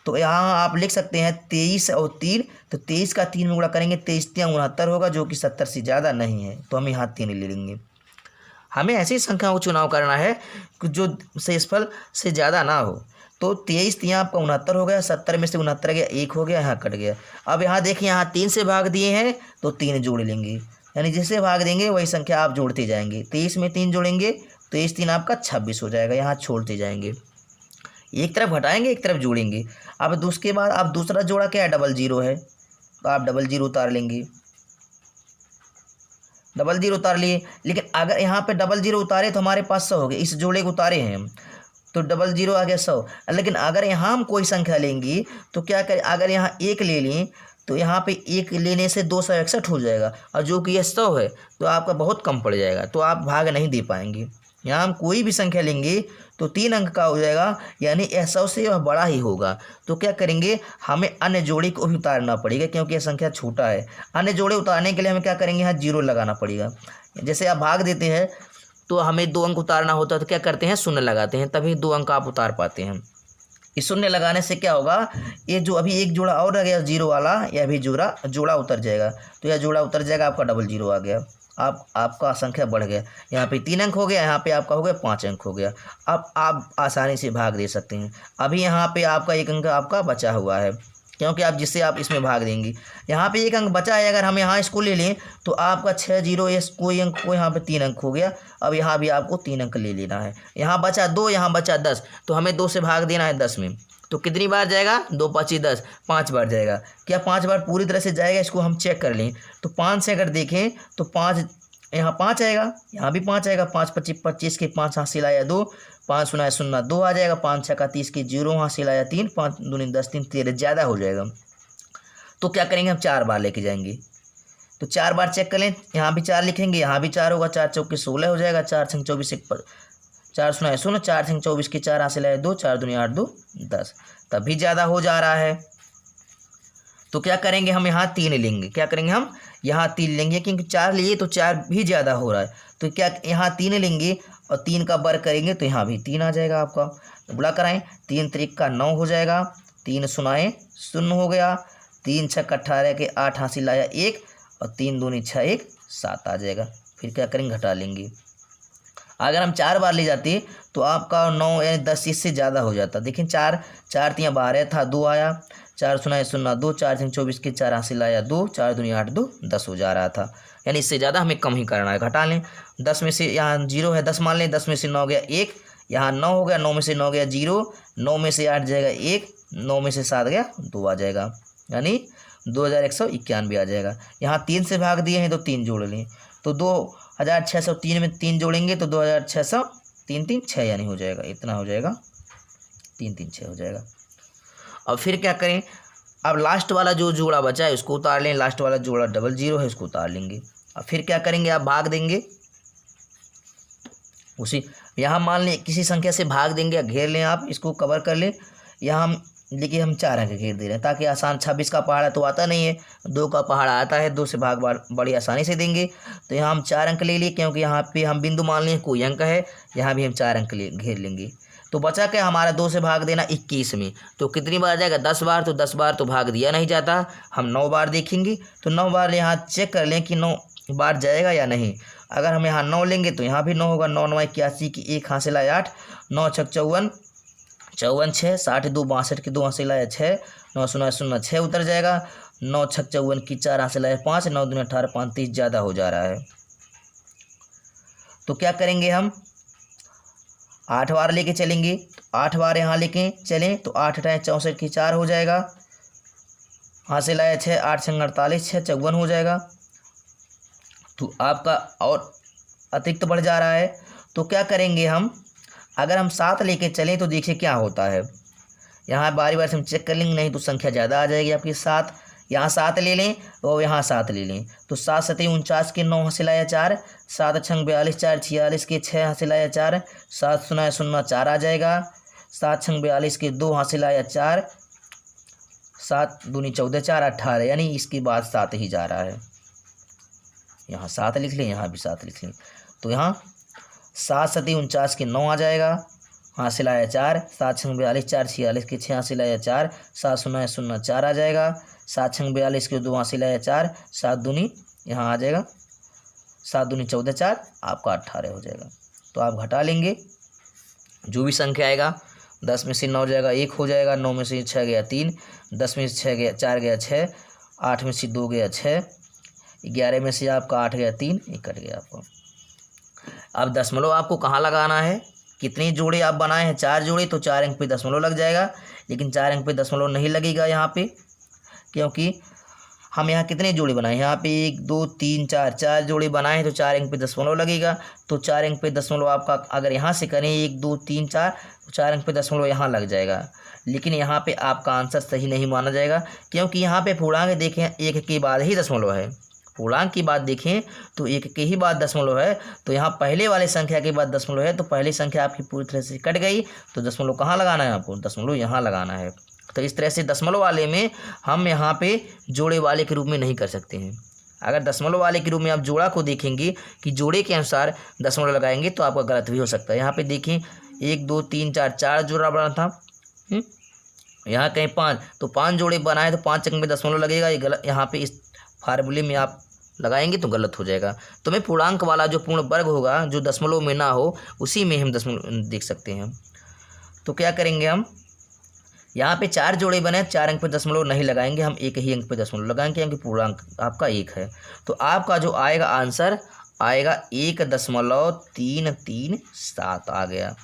तो यहाँ आप लिख सकते हैं 23 और 3, तो 23 का 3 में गुणा करेंगे, 23 3 69 होगा, जो कि 70 से ज़्यादा नहीं है, तो हम यहाँ 3 ले लेंगे। हमें ऐसी संख्याओं को चुनाव करना है जो शेषफल से ज़्यादा ना हो। तो 23 3 आपका 69 हो गया, 70 में से 69 गया, 1 हो गया, यहाँ कट गया। अब यहाँ देखिए, यहाँ 3 से भाग दिए हैं तो 3 जोड़ लेंगे, यानी जिससे भाग देंगे वही संख्या आप जोड़ते जाएंगे। 23 में 3 जोड़ेंगे, 23 3 आपका 26 हो जाएगा, यहाँ छोड़ते जाएंगे। एक तरफ घटाएंगे, एक तरफ जोड़ेंगे। अब उसके बाद आप दूसरा जोड़ा क्या है? 00 है, तो आप 00 उतार लेंगे। 00 उतार लिए, लेकिन अगर यहाँ पे 00 उतारे तो हमारे पास 100 हो गए। इस जोड़े को उतारे हैं हम, तो 00 आ गया 100। लेकिन अगर यहाँ हम कोई संख्या लेंगे तो क्या करें? अगर यहाँ 1 ले लें तो यहाँ पे 1 लेने से 261 हो जाएगा, और जो कि यह 100 है, तो आपका बहुत कम पड़ जाएगा, तो आप भाग नहीं दे पाएंगे। यहाँ हम कोई भी संख्या लेंगे तो 3 अंक का हो जाएगा, यानी यह 100 से वह बड़ा ही होगा। तो क्या करेंगे? हमें अन्य जोड़े को भी उतारना पड़ेगा, क्योंकि यह संख्या छोटा है। अन्य जोड़े उतारने के लिए हमें क्या करेंगे? यहाँ 0 लगाना पड़ेगा। जैसे आप भाग देते हैं तो हमें 2 अंक उतारना होता है, तो क्या करते हैं? शून्य लगाते हैं, तभी 2 अंक आप उतार पाते हैं। इस शून्य लगाने से क्या होगा? ये जो अभी एक जोड़ा और रह गया 0 वाला, यह भी जोड़ा उतर जाएगा। तो यह जोड़ा उतर जाएगा, आपका 00 आ गया। आपका संख्या बढ़ गया। यहाँ पे 3 अंक हो गया, यहाँ पे आपका हो गया 5 अंक हो गया। अब आप आसानी से भाग दे सकते हैं। अभी यहाँ पे आपका 1 अंक आपका बचा हुआ है, क्योंकि आप जिससे आप इसमें भाग देंगे। यहाँ पे 1 अंक बचा है, अगर हम यहाँ इसको ले लें तो आपका 6 0 ये कोई अंक को यहाँ पे 3 अंक हो गया। अब यहाँ भी आपको 3 अंक ले लेना है। यहाँ बचा 2, यहाँ बचा 10, तो हमें 2 से भाग देना है 10 में। तो कितनी बार जाएगा? 2 5 10, 5 बार जाएगा। क्या 5 बार पूरी तरह से जाएगा? इसको हम चेक कर लें। तो 5 से अगर देखें तो 5 यहाँ 5 आएगा, यहाँ भी 5 आएगा। 5 25 25 के 5 हासिल आया 2, 5 0 0 2 आ जाएगा। 5 6 30 के 0 हासिल आया 3, 5 दूनी 10 3 13, ज़्यादा हो जाएगा। तो क्या करेंगे? हम 4 बार लेके जाएंगे। तो 4 बार चेक कर लें, यहाँ भी 4 लिखेंगे, यहाँ भी 4 होगा। 4 चौके 16 हो जाएगा। 4 6 24 4 0 0, 4 6 24 के 4 हासिल आया 2, 4 दूनी 8 2 10, तभी ज़्यादा हो जा रहा है। तो क्या करेंगे? हम यहाँ 3 लेंगे। क्या करेंगे? हम यहाँ 3 लेंगे, क्योंकि 4 लिए तो 4 भी ज़्यादा हो रहा है। तो क्या यहाँ 3 लेंगे और 3 का वर्ग करेंगे, तो यहाँ भी 3 आ जाएगा आपका। गुणा कराएं, 3 3 का 9 हो जाएगा, 3 0 0 हो गया। 3 6 18 के 8 हासिल आया 1, और 3 दूनी 6 1 7 आ जाएगा। फिर क्या करेंगे? घटा लेंगे। अगर हम 4 बार ले जाते तो आपका 9 यानी 10 इससे ज़्यादा हो जाता। देखिए 4 4 3 12 था, 2 आया। 4 0 0 2, 4 6 24 के 4 हासिल आया 2, 4 दूनी 8 2 10 हो जा रहा था। यानी इससे ज़्यादा हमें कम ही करना है। घटा लें, 10 में से यहाँ 0 है, 10 मान लें। 10 में से 9 गया 1, यहाँ 9 हो गया। 9 में से 9 गया 0, 9 में से 8 जाएगा 1, 9 में से 7 गया 2 आ जाएगा, यानी 2191 आ जाएगा। यहाँ 3 से भाग दिए हैं तो 3 जोड़ लें, तो 2603 में 3 जोड़ेंगे तो 2600 3 3 6 यानी हो जाएगा, इतना हो जाएगा, 3 3 6 हो जाएगा। अब फिर क्या करें? अब लास्ट वाला जो जोड़ा बचा है उसको उतार लें। लास्ट वाला जोड़ा 00 है, उसको उतार लेंगे। अब फिर क्या करेंगे? आप भाग देंगे उसी, यहाँ मान लें किसी संख्या से भाग देंगे, घेर लें, आप इसको कवर कर लें। यहाँ हम देखिए हम 4 अंक घेर दे रहे हैं, ताकि आसान। 26 का पहाड़ा तो आता नहीं है, 2 का पहाड़ा आता है, 2 से भाग बड़ी आसानी से देंगे। तो यहाँ हम 4 अंक ले लिए, क्योंकि यहाँ पे हम बिंदु मान लें कोई अंक है, यहाँ भी हम 4 अंक घेर लेंगे। तो बचा क्या हमारा? 2 से भाग देना 21 में। तो कितनी बार जाएगा? 10 बार। तो 10 बार तो भाग दिया नहीं जाता, हम 9 बार देखेंगे। तो 9 बार यहाँ चेक कर लें कि 9 बार जाएगा या नहीं। अगर हम यहाँ 9 लेंगे तो यहाँ भी 9 होगा। 9 9 81 की 1 हासिल आया 8, 9 6 54 54 6 60 2 62 की 2 हासिल आया 6, 9 0 0 6 उतर जाएगा। 9 6 54 की 4 हासिल आया 5, 9 2 18 5 30, ज़्यादा हो जा रहा है। तो क्या करेंगे? हम 8 बार लेके चलेंगे। 8 बार यहाँ लेके चलें तो 8 8 64 की 4 हो जाएगा, हासिल आया 6, 8 6 48 6 54 हो जाएगा। तो आपका और अतिरिक्त बढ़ जा रहा है। तो क्या करेंगे हम? अगर हम 7 लेके चलें तो देखिए क्या होता है। यहाँ बारी बारी से हम चेक कर लेंगे, नहीं तो संख्या ज़्यादा आ जाएगी आपकी। 7 यहाँ 7 ले लें और यहाँ 7 ले लें, तो 7 7 49 के 9 हासिल आया 4, 7 6 42 4 46 के 6 हासिल आया 4, 7 0 0 4 आ जाएगा। 7 6 42 के 2 हासिल आया 4, 7 दूनी 14 4 18, यानी इसके बाद 7 ही जा रहा है। यहाँ 7 लिख लें, यहाँ भी 7 लिख लें। तो यहाँ 7 सती 49 के 9 आ जाएगा, हासिल आया 4, 7 छंग 42, 4 46 के 6 हासिल आया 4, 7 शून्य 0 4 आ जाएगा, 7 छंग 42 के 2 हासिल आया 4, 7 दूनी यहाँ आ जाएगा, 7 दूनी 14, 4 आपका 18 हो जाएगा। तो आप घटा लेंगे, जो भी संख्या आएगा 10 में से 9 जाएगा 1 हो जाएगा, 9 में से 6 गया 3, 10 में से 6 गया 4 गया 6, 8 में से 2 गया 6, 11 में से आपका 8 गया 3, 1 कट गया आपको। अब दशमलव आपको कहाँ लगाना है, कितनी जोड़े आप बनाए हैं, 4 जोड़े, तो 4 अंक पे दशमलव लग जाएगा। लेकिन 4 अंक पे दशमलव नहीं लगेगा यहाँ पे, क्योंकि हम यहाँ कितने जोड़े बनाए, यहाँ पे 1 2 3 4 जोड़े बनाए हैं, तो 4 अंक पे दशमलव लगेगा। तो 4 अंक पे दशमलव आपका अगर यहाँ से करें 1 2 3 4, तो 4 अंक पे दशमलव यहाँ लग जाएगा। लेकिन यहाँ पे आपका आंसर सही नहीं माना जाएगा, क्योंकि यहाँ पे पूर्णांक देखें 1 के बाद ही दशमलव है, पूर्णांक की बात देखें तो 1 के ही बाद दशमलव है। तो यहाँ पहले वाले संख्या के बाद दशमलव है, तो पहली संख्या आपकी पूरी तरह से कट गई। तो दशमलव कहाँ लगाना है आपको, दशमलव यहाँ लगाना है। तो इस तरह से दशमलव वाले में हम यहाँ पे जोड़े वाले के रूप में नहीं कर सकते हैं। अगर दशमलव वाले के रूप में आप जोड़ा को देखेंगे कि जोड़े के अनुसार दशमलव लगाएंगे तो आपका गलत भी हो सकता है। यहाँ पे देखें 1 2 3 4 जोड़ा बना था, यहाँ कहीं 5, तो 5 जोड़े बनाए तो 5 अंक में दशमलव लगेगा, ये गलत। यहाँ पे इस फार्मूले में आप लगाएंगे तो गलत हो जाएगा। तो मैं पूर्णांक वाला जो पूर्ण वर्ग होगा, जो दशमलव में ना हो, उसी में हम दशमलव देख सकते हैं। तो क्या करेंगे हम, यहाँ पे 4 जोड़े बने, 4 अंक पे दशमलव नहीं लगाएंगे, हम 1 ही अंक पे दशमलव लगाएंगे, क्योंकि पूर्णांक आपका 1 है। तो आपका जो आएगा आंसर आएगा 1.337 आ गया।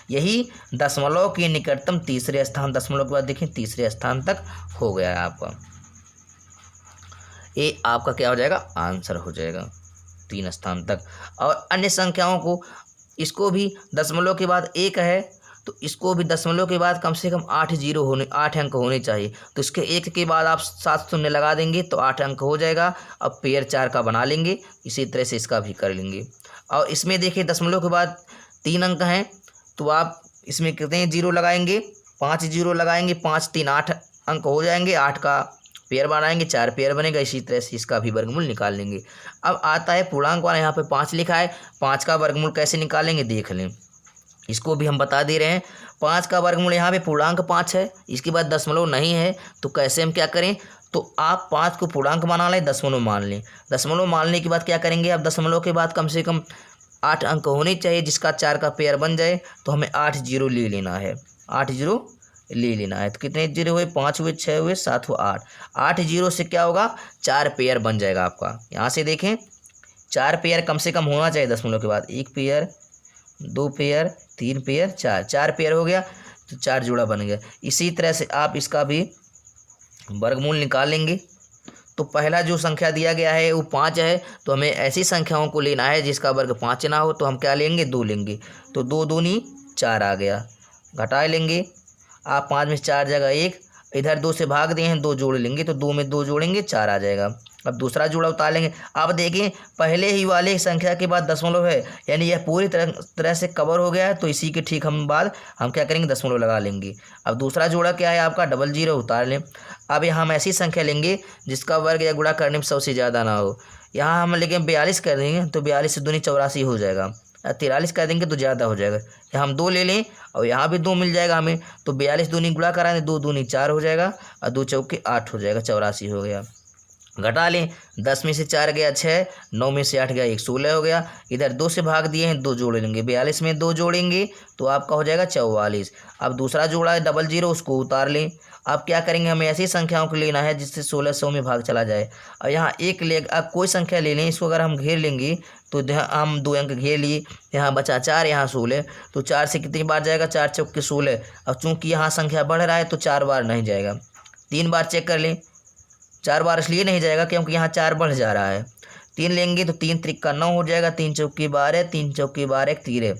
यही दशमलव के निकटतम तीसरे स्थान, दशमलव के बाद देखें तीसरे स्थान तक हो गया है आपका। ये आपका क्या हो जाएगा, आंसर हो जाएगा 3 स्थान तक। और अन्य संख्याओं को, इसको भी दशमलव के बाद 1 है, तो इसको भी दशमलव के बाद कम से कम 8 अंक होने चाहिए। तो इसके 1 के बाद आप 7 शून्य लगा देंगे तो 8 अंक हो जाएगा। अब पेयर 4 का बना लेंगे, इसी तरह से इसका भी कर लेंगे। और इसमें देखिए दशमलव के बाद 3 अंक हैं, तो आप इसमें कितने 0 लगाएंगे, 5 0 लगाएंगे, 5 3 8 अंक हो जाएंगे, 8 का पेयर बनाएंगे, 4 पेयर बनेगा। इसी तरह से इसका भी वर्गमूल निकाल लेंगे। अब आता है पूर्णांक वाला, यहाँ पे 5 लिखा है, 5 का वर्गमूल कैसे निकालेंगे देख लें, इसको भी हम बता दे रहे हैं। 5 का वर्गमूल, यहाँ पे पूर्णांक 5 है, इसके बाद दशमलव नहीं है, तो कैसे हम क्या करें, तो आप 5 को पूर्णांक बना लें, दशमलव मान लें। दशमलव मानने के बाद क्या करेंगे, अब दशमलव के बाद कम से कम 8 अंक होने चाहिए, जिसका 4 का पेयर बन जाए। तो हमें 8 0 ले लेना है, 8 0 ले लेना है। तो कितने 0 हुए, 5 हुए, 6 हुए, 7 हुआ 8। 8 0 से क्या होगा, 4 पेयर बन जाएगा आपका। यहाँ से देखें 4 पेयर कम से कम होना चाहिए दशमलव के बाद, 1 पेयर 2 पेयर 3 पेयर 4 पेयर हो गया, तो 4 जोड़ा बन गया। इसी तरह से आप इसका भी वर्गमूल निकाल लेंगे। तो पहला जो संख्या दिया गया है वो 5 है, तो हमें ऐसी संख्याओं को लेना है जिसका वर्ग 5 ना हो। तो हम क्या लेंगे, 2 लेंगे। तो 2 दूनी 4 आ गया, घटा लेंगे आप, 5 में 4 जगह 1, इधर 2 से भाग दिए हैं, 2 जोड़ लेंगे, तो 2 में 2 जोड़ेंगे 4 आ जाएगा। अब दूसरा जोड़ा उतार लेंगे। अब देखें पहले ही वाले संख्या के बाद दशमलव है, यानी यह पूरी तरह से कवर हो गया है। तो इसी के ठीक हम बाद हम क्या करेंगे, दशमलव लगा लेंगे। अब दूसरा जोड़ा क्या है आपका, 00 उतार लें। अब यहाँ हम ऐसी संख्या लेंगे जिसका वर्ग या गुणा करने में 100 से ज़्यादा ना हो। यहाँ हम लेकिन 42 कर देंगे, तो 42 से दूनी 84 हो जाएगा। 43 कर देंगे तो ज़्यादा हो जाएगा। यहाँ हम 2 ले लें और यहाँ भी 2 मिल जाएगा हमें, तो 42 दूनी गुणा कराएंगे, 2 दूनी 4 हो जाएगा, और 2 चौके 8 हो जाएगा, 84 हो गया। घटा लें, 10 में से 4 गया 6, 9 में से 8 गया 1, 16 हो गया। इधर 2 से भाग दिए हैं, 2 जोड़ लेंगे, 42 में 2 जोड़ेंगे तो आपका हो जाएगा 44। अब दूसरा जोड़ा है 00, उसको उतार लें। अब क्या करेंगे, हमें ऐसी संख्याओं को लेना है जिससे 1600 में भाग चला जाए। और यहाँ एक ले, अब कोई संख्या ले लें, इसको अगर हम घेर लेंगे तो हम 2 अंक घेर लिए, यहाँ बचा 4, यहाँ 16, तो 4 से कितनी बार जाएगा, 4 चौके 16। अब चूँकि यहाँ संख्या बढ़ रहा है तो 4 बार नहीं जाएगा, 3 बार चेक कर लें। 4 बार इसलिए नहीं जाएगा क्योंकि यहाँ 4 बढ़ जा रहा है। 3 लेंगे तो 3 त्रिक 9 हो जाएगा, 3 चौके 12, 3 चौके 12 13।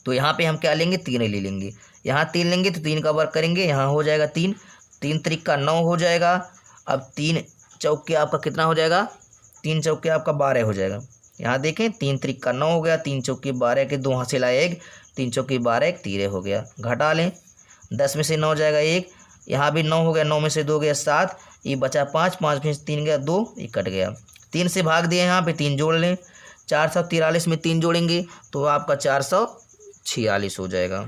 तो यहाँ पे हम क्या लेंगे, 3 ले लेंगे। यहाँ 3 लेंगे तो 3 का वर्ग करेंगे, यहाँ हो जाएगा 3, 3 त्रिक 9 हो जाएगा। अब 3 चौके आपका कितना हो जाएगा, 3 चौके आपका 12 हो जाएगा। यहाँ देखें 3 त्रिक 9 हो गया, 3 चौके 12 के 2 हासिल आए 1, 3 चौके 12 1 13 हो गया। घटा लें, 10 में से 9 जाएगा 1, यहाँ भी 9 हो गया, 9 में से 2 गया 7, ये बचा 5, 5 में से 3 गया 2, ये कट गया। 3 से भाग दिए, यहाँ पे 3 जोड़ लें, 443 में 3 जोड़ेंगे तो आपका 446 हो जाएगा।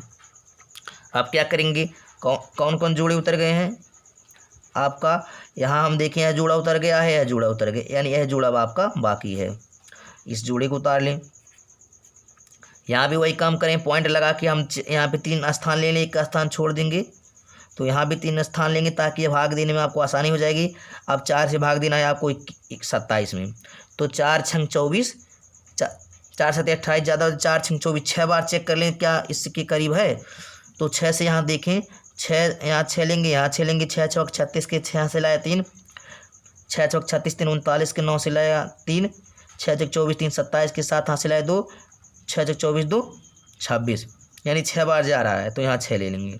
आप क्या करेंगे, कौन कौन जोड़े उतर गए हैं आपका, यहाँ हम देखें यह जोड़ा उतर गया है, यह जोड़ा उतर गया, यानी यह जोड़ा आपका बाकी है। इस जोड़े को उतार लें। यहाँ भी वही काम करें, पॉइंट लगा के हम यहाँ पे 3 स्थान ले लें, एक स्थान छोड़ देंगे, तो यहाँ भी 3 स्थान लेंगे ताकि ये भाग देने में आपको आसानी हो जाएगी। अब 4 से भाग देना है आपको 27 में, तो 4 छंग 24, 4 7 28 ज़्यादा, 4 छंग 24, 6 बार चेक कर लें क्या इसके करीब है। तो 6 से यहाँ देखें, 6 यहाँ 6 लेंगे, यहाँ 6 लेंगे, 6 चौक 36 के 6 से लाया 3, 6 चौक 36 3 39 के 9 से लाया 3, 6 चौक 24 3 27 के 7 हाथ से लाया 2, 6 चौक 24 2 26, यानी 6 बार जा रहा है, तो यहाँ 6 ले लेंगे।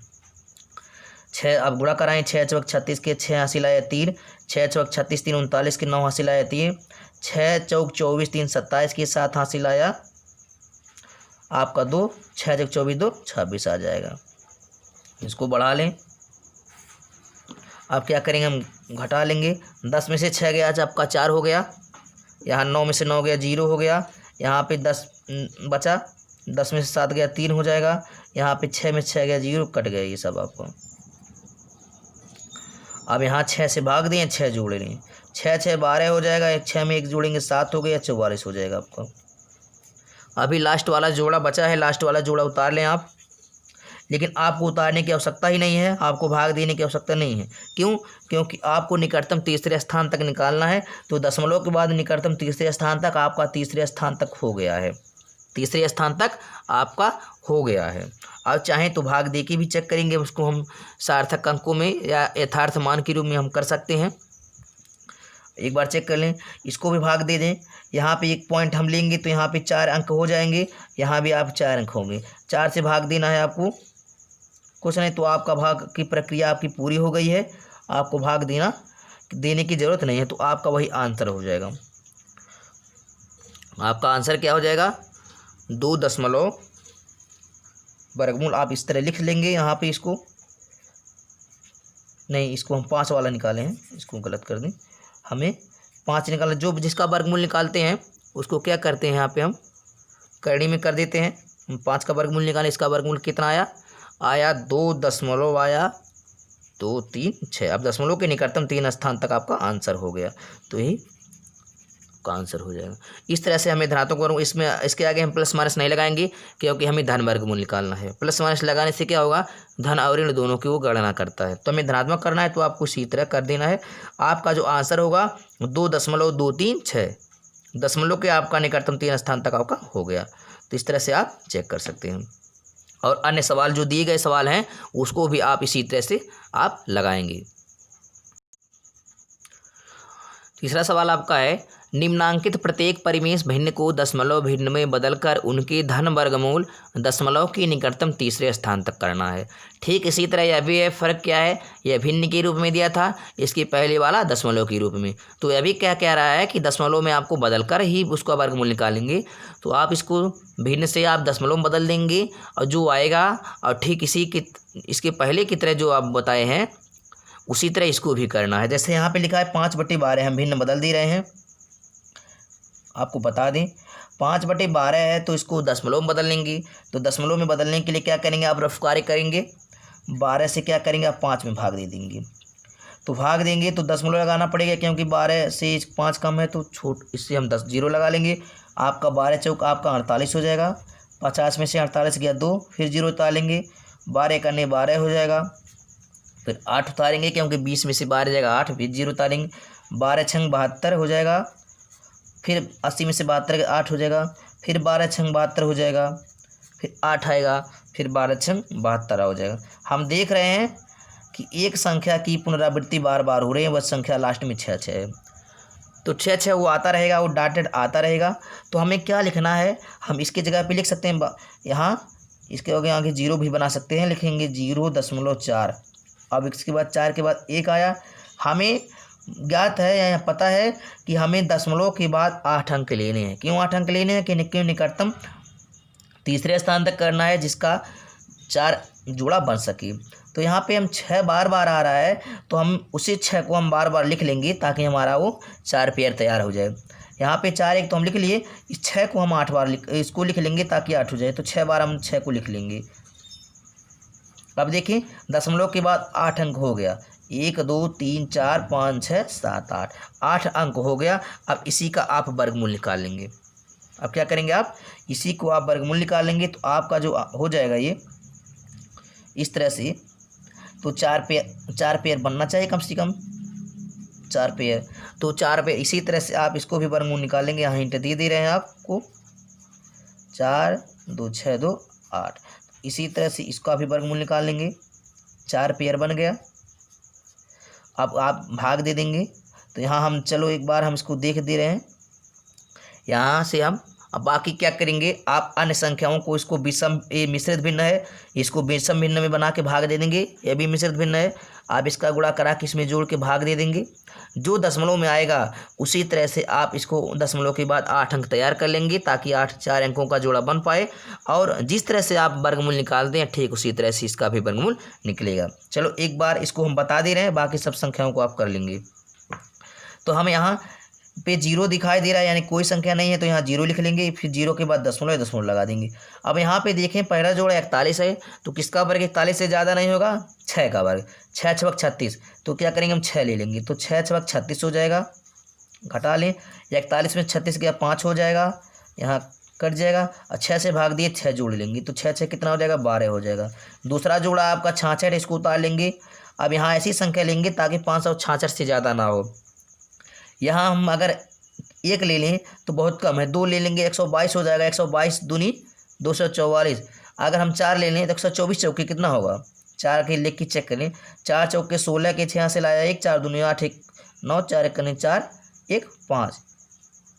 6 अब गुणा कराएं, 6 चौक 36 के 6 हासिल आया 3, 6 चौक 36 3 39 के 9 हासिल आया 3, 6 चौक 24 3 27 के 7 हासिल आया आपका 2, 6 चौक 24 2 26 आ जाएगा। इसको बढ़ा लें। अब क्या करेंगे, हम घटा लेंगे, 10 में से 6 गया आज आपका 4 हो गया, यहाँ 9 में से 9 गया 0 हो गया, यहाँ पे 10 बचा, 10 में से 7 गया 3 हो जाएगा, यहाँ पे 6 में 6 गया 0, कट गया ये सब आपको। अब यहाँ 6 से भाग दें, 6 जोड़ लें, 6 6 12 हो जाएगा, 6 में 1 जोड़ेंगे 7 हो गया, 44 हो जाएगा आपको। अभी लास्ट वाला जोड़ा बचा है, लास्ट वाला जोड़ा उतार लें आप, लेकिन आपको उतारने की आवश्यकता ही नहीं है, आपको भाग देने की आवश्यकता नहीं है। क्यों? क्योंकि आपको निकटतम तीसरे स्थान तक निकालना है, तो दशमलव के बाद निकटतम तीसरे स्थान तक आपका तीसरे स्थान तक हो गया है, तीसरे स्थान तक आपका हो गया है। अब चाहें तो भाग दे के भी चेक करेंगे, उसको हम सार्थक अंकों में या यथार्थ मान के रूप में हम कर सकते हैं। एक बार चेक कर लें, इसको भी भाग दे दें, यहाँ पे 1 पॉइंट हम लेंगे तो यहाँ पे 4 अंक हो जाएंगे, यहाँ भी आप 4 अंक होंगे। 4 से भाग देना है आपको, कुछ नहीं तो आपका भाग की प्रक्रिया आपकी पूरी हो गई है, आपको भाग देने की ज़रूरत नहीं है, तो आपका वही आंसर हो जाएगा। आपका आंसर क्या हो जाएगा, 2 दशमलव वर्गमूल। आप इस तरह लिख लेंगे यहाँ पे, इसको नहीं, इसको हम 5 वाला निकाले हैं, इसको गलत कर दें, हमें 5 निकालना, जो जिसका वर्गमूल निकालते हैं उसको क्या करते हैं, यहाँ पे हम करनी में कर देते हैं। हम 5 का वर्गमूल निकालें, इसका वर्गमूल कितना आया 2 दशमलव आया 2 3 6। अब दशमलव के निकटतम 3 स्थान तक आपका आंसर हो गया, तो यही का आंसर हो जाएगा। इस तरह से हमें धनात्मक वर्गमूल, इसमें इसके आगे हम प्लस माइनस नहीं लगाएंगे क्योंकि हमें धन वर्गमूल निकालना है। प्लस माइनस लगाने से क्या होगा, धन और ऋण दोनों की वो गणना करता है, तो हमें धनात्मक करना है तो आपको इसी तरह कर देना है। आपका जो आंसर होगा 2.236 दशमलव के आपका निकटतम 3 स्थान तक आपका हो गया। तो इस तरह से आप चेक कर सकते हैं, और अन्य सवाल जो दिए गए सवाल हैं उसको भी आप इसी तरह से आप लगाएंगे। तीसरा सवाल आपका है, निम्नांकित प्रत्येक परिमेय भिन्न को दशमलव भिन्न में बदलकर उनके धन वर्गमूल दशमलव के निकटतम तीसरे स्थान तक करना है। ठीक इसी तरह यह भी है, फ़र्क क्या है, यह भिन्न के रूप में दिया था, इसके पहले वाला दशमलव के रूप में। तो यह भी क्या कह रहा है कि दशमलव में आपको बदलकर ही उसका वर्गमूल निकालेंगे, तो आप इसको भिन्न से आप दशमलव में बदल देंगे और जो आएगा, और ठीक इसके पहले की तरह जो आप बताए हैं उसी तरह इसको भी करना है। जैसे यहाँ पे लिखा है 5/12, हम भिन्न बदल दे रहे हैं, आपको बता दें 5/12 है तो इसको दशमलव में बदल लेंगे। तो दशमलव में बदलने के लिए क्या करेंगे, आप रफ कार्य करेंगे, 12 से क्या करेंगे, आप 5 में भाग दे देंगे। तो भाग देंगे तो दशमलव लगाना पड़ेगा, क्योंकि 12 से 5 कम है, तो इससे हम 10 0 लगा लेंगे। आपका 12 चौक आपका 48 हो जाएगा, 50 में से 48 गया 2, फिर 0 उतार लेंगे, 12 करने 12 हो जाएगा, फिर 8 उतारेंगे क्योंकि 20 में से 12 जाएगा 8, फिर 0 उतारेंगे, 12 छंग 72 हो जाएगा, फिर 80 में से 72 का 8 हो जाएगा, फिर 12 छंग 72 हो जाएगा, फिर 8 आएगा, फिर 12 छंग 72 हो जाएगा। हम देख रहे हैं कि एक संख्या की पुनरावृत्ति बार बार हो रही है, वह संख्या लास्ट में 6 है, तो 6 वो आता रहेगा, वो डॉटेड आता रहेगा। तो हमें क्या लिखना है, हम इसकी जगह पे लिख सकते हैं, यहाँ इसके आगे 0 भी बना सकते हैं, लिखेंगे 0.4। अब इसके बाद 4 के बाद 1 आया। हमें ज्ञात है या पता है कि हमें दशमलव के बाद 8 अंक लेने हैं। क्यों 8 अंक लेने हैं, कि क्यों निकटतम तीसरे स्थान तक करना है जिसका 4 जोड़ा बन सके। तो यहाँ पे हम 6 बार बार आ रहा है, तो हम उसी 6 को हम बार बार लिख लेंगे ताकि हमारा वो 4 पेयर तैयार हो जाए। यहाँ पे 4 1 तो हम लिख लिए, इस 6 को हम 8 बार इसको लिख लेंगे ताकि 8 हो जाए, तो 6 बार हम 6 को लिख लेंगे। अब देखिए दशमलव के बाद 8 अंक हो गया, 1 2 3 4 5 6 7 8 अंक हो गया। अब इसी का आप वर्गमूल निकाल लेंगे। अब क्या करेंगे, आप इसी को आप वर्गमूल निकाल लेंगे तो आपका जो हो जाएगा ये इस तरह से, तो 4 पेयर बनना चाहिए कम से कम 4 पेयर, तो 4 पेयर इसी तरह से आप इसको भी वर्गमूल निकाल लेंगे। यहाँ हिंट दे रहे हैं आपको, 4 2 6 2 8, इसी तरह से इसका भी वर्गमूल निकाल लेंगे। 4 पेयर बन गया। अब आप भाग दे देंगे, तो यहाँ हम चलो एक बार हम इसको देख दे रहे हैं। यहाँ से हम अब बाकी क्या करेंगे, आप अन्य संख्याओं को, इसको विषम, ये मिश्रित भिन्न है, इसको विषम भिन्न में बना के भाग दे देंगे। ये भी मिश्रित भिन्न है, आप इसका गुणा करा के इसमें जोड़ के भाग दे देंगे। जो दशमलव में आएगा उसी तरह से आप इसको दशमलव के बाद 8 अंक तैयार कर लेंगे ताकि 8 4 अंकों का जोड़ा बन पाए। और जिस तरह से आप वर्गमूल निकालते हैं ठीक उसी तरह से इसका भी वर्गमूल निकलेगा। चलो एक बार इसको हम बता दे रहे हैं, बाकी सब संख्याओं को आप कर लेंगे। तो हम यहाँ पे 0 दिखाई दे रहा है, यानी कोई संख्या नहीं है, तो यहाँ 0 लिख लेंगे, फिर 0 के बाद दशमलव दशमलव लगा देंगे। अब यहाँ पे देखें पहला जोड़ा 41 है, तो किसका वर्ग 41 से ज़्यादा नहीं होगा, 6 का वर्ग, 6 छक 36, तो क्या करेंगे हम 6 ले लेंगे, तो 6 छक 36 हो जाएगा। घटा लें, 41 में 36 गया 5 हो जाएगा, यहाँ कट जाएगा, और 6 से भाग दिए 6 जोड़ लेंगे, तो 6 6 कितना हो जाएगा, 12 हो जाएगा। दूसरा जोड़ा आपका 66, इसको उतार लेंगे। अब यहाँ ऐसी संख्या लेंगे ताकि 566 से ज़्यादा ना हो। यहाँ हम अगर 1 ले लें तो बहुत कम है, 2 ले लेंगे 122 हो जाएगा, 122 दूनी 244। अगर हम 4 ले लें तो 124 चौके कितना होगा, 4 के लेख की चेक करें, 4 चौके 16 के 6 से लाया 1, 4 दूनी 8 1 9, 4 1 4 1 5,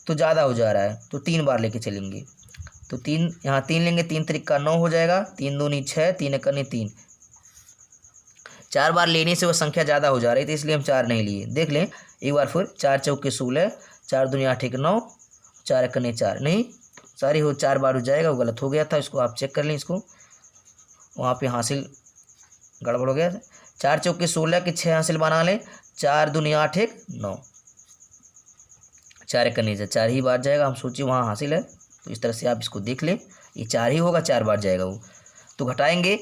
तो ज़्यादा हो जा रहा है, तो 3 बार लेके चलेंगे। तो 3 यहाँ 3 लेंगे, 3 3 9 हो जाएगा, 3 दूनी 6, 3 1 3, 4 बार लेने से वो संख्या ज़्यादा हो जा रही थी इसलिए हम 4 नहीं लिए। देख लें एक बार फिर, 4 चौके 16, 4 दूनी 8 1 9, 4 1 4 नहीं, सॉरी हो 4 बार हो जाएगा, वो गलत हो गया था, इसको आप चेक कर लें, इसको वहाँ पे हासिल गड़बड़ हो गया। 4 चौके 16 के 6 हासिल बना लें, 4 दूनी 8 1 9, 4 1 4, 4 ही बार जाएगा, हम सोचिए वहाँ हासिल है, तो इस तरह से आप इसको देख लें, ये 4 ही होगा, 4 बार जाएगा वो। तो घटाएंगे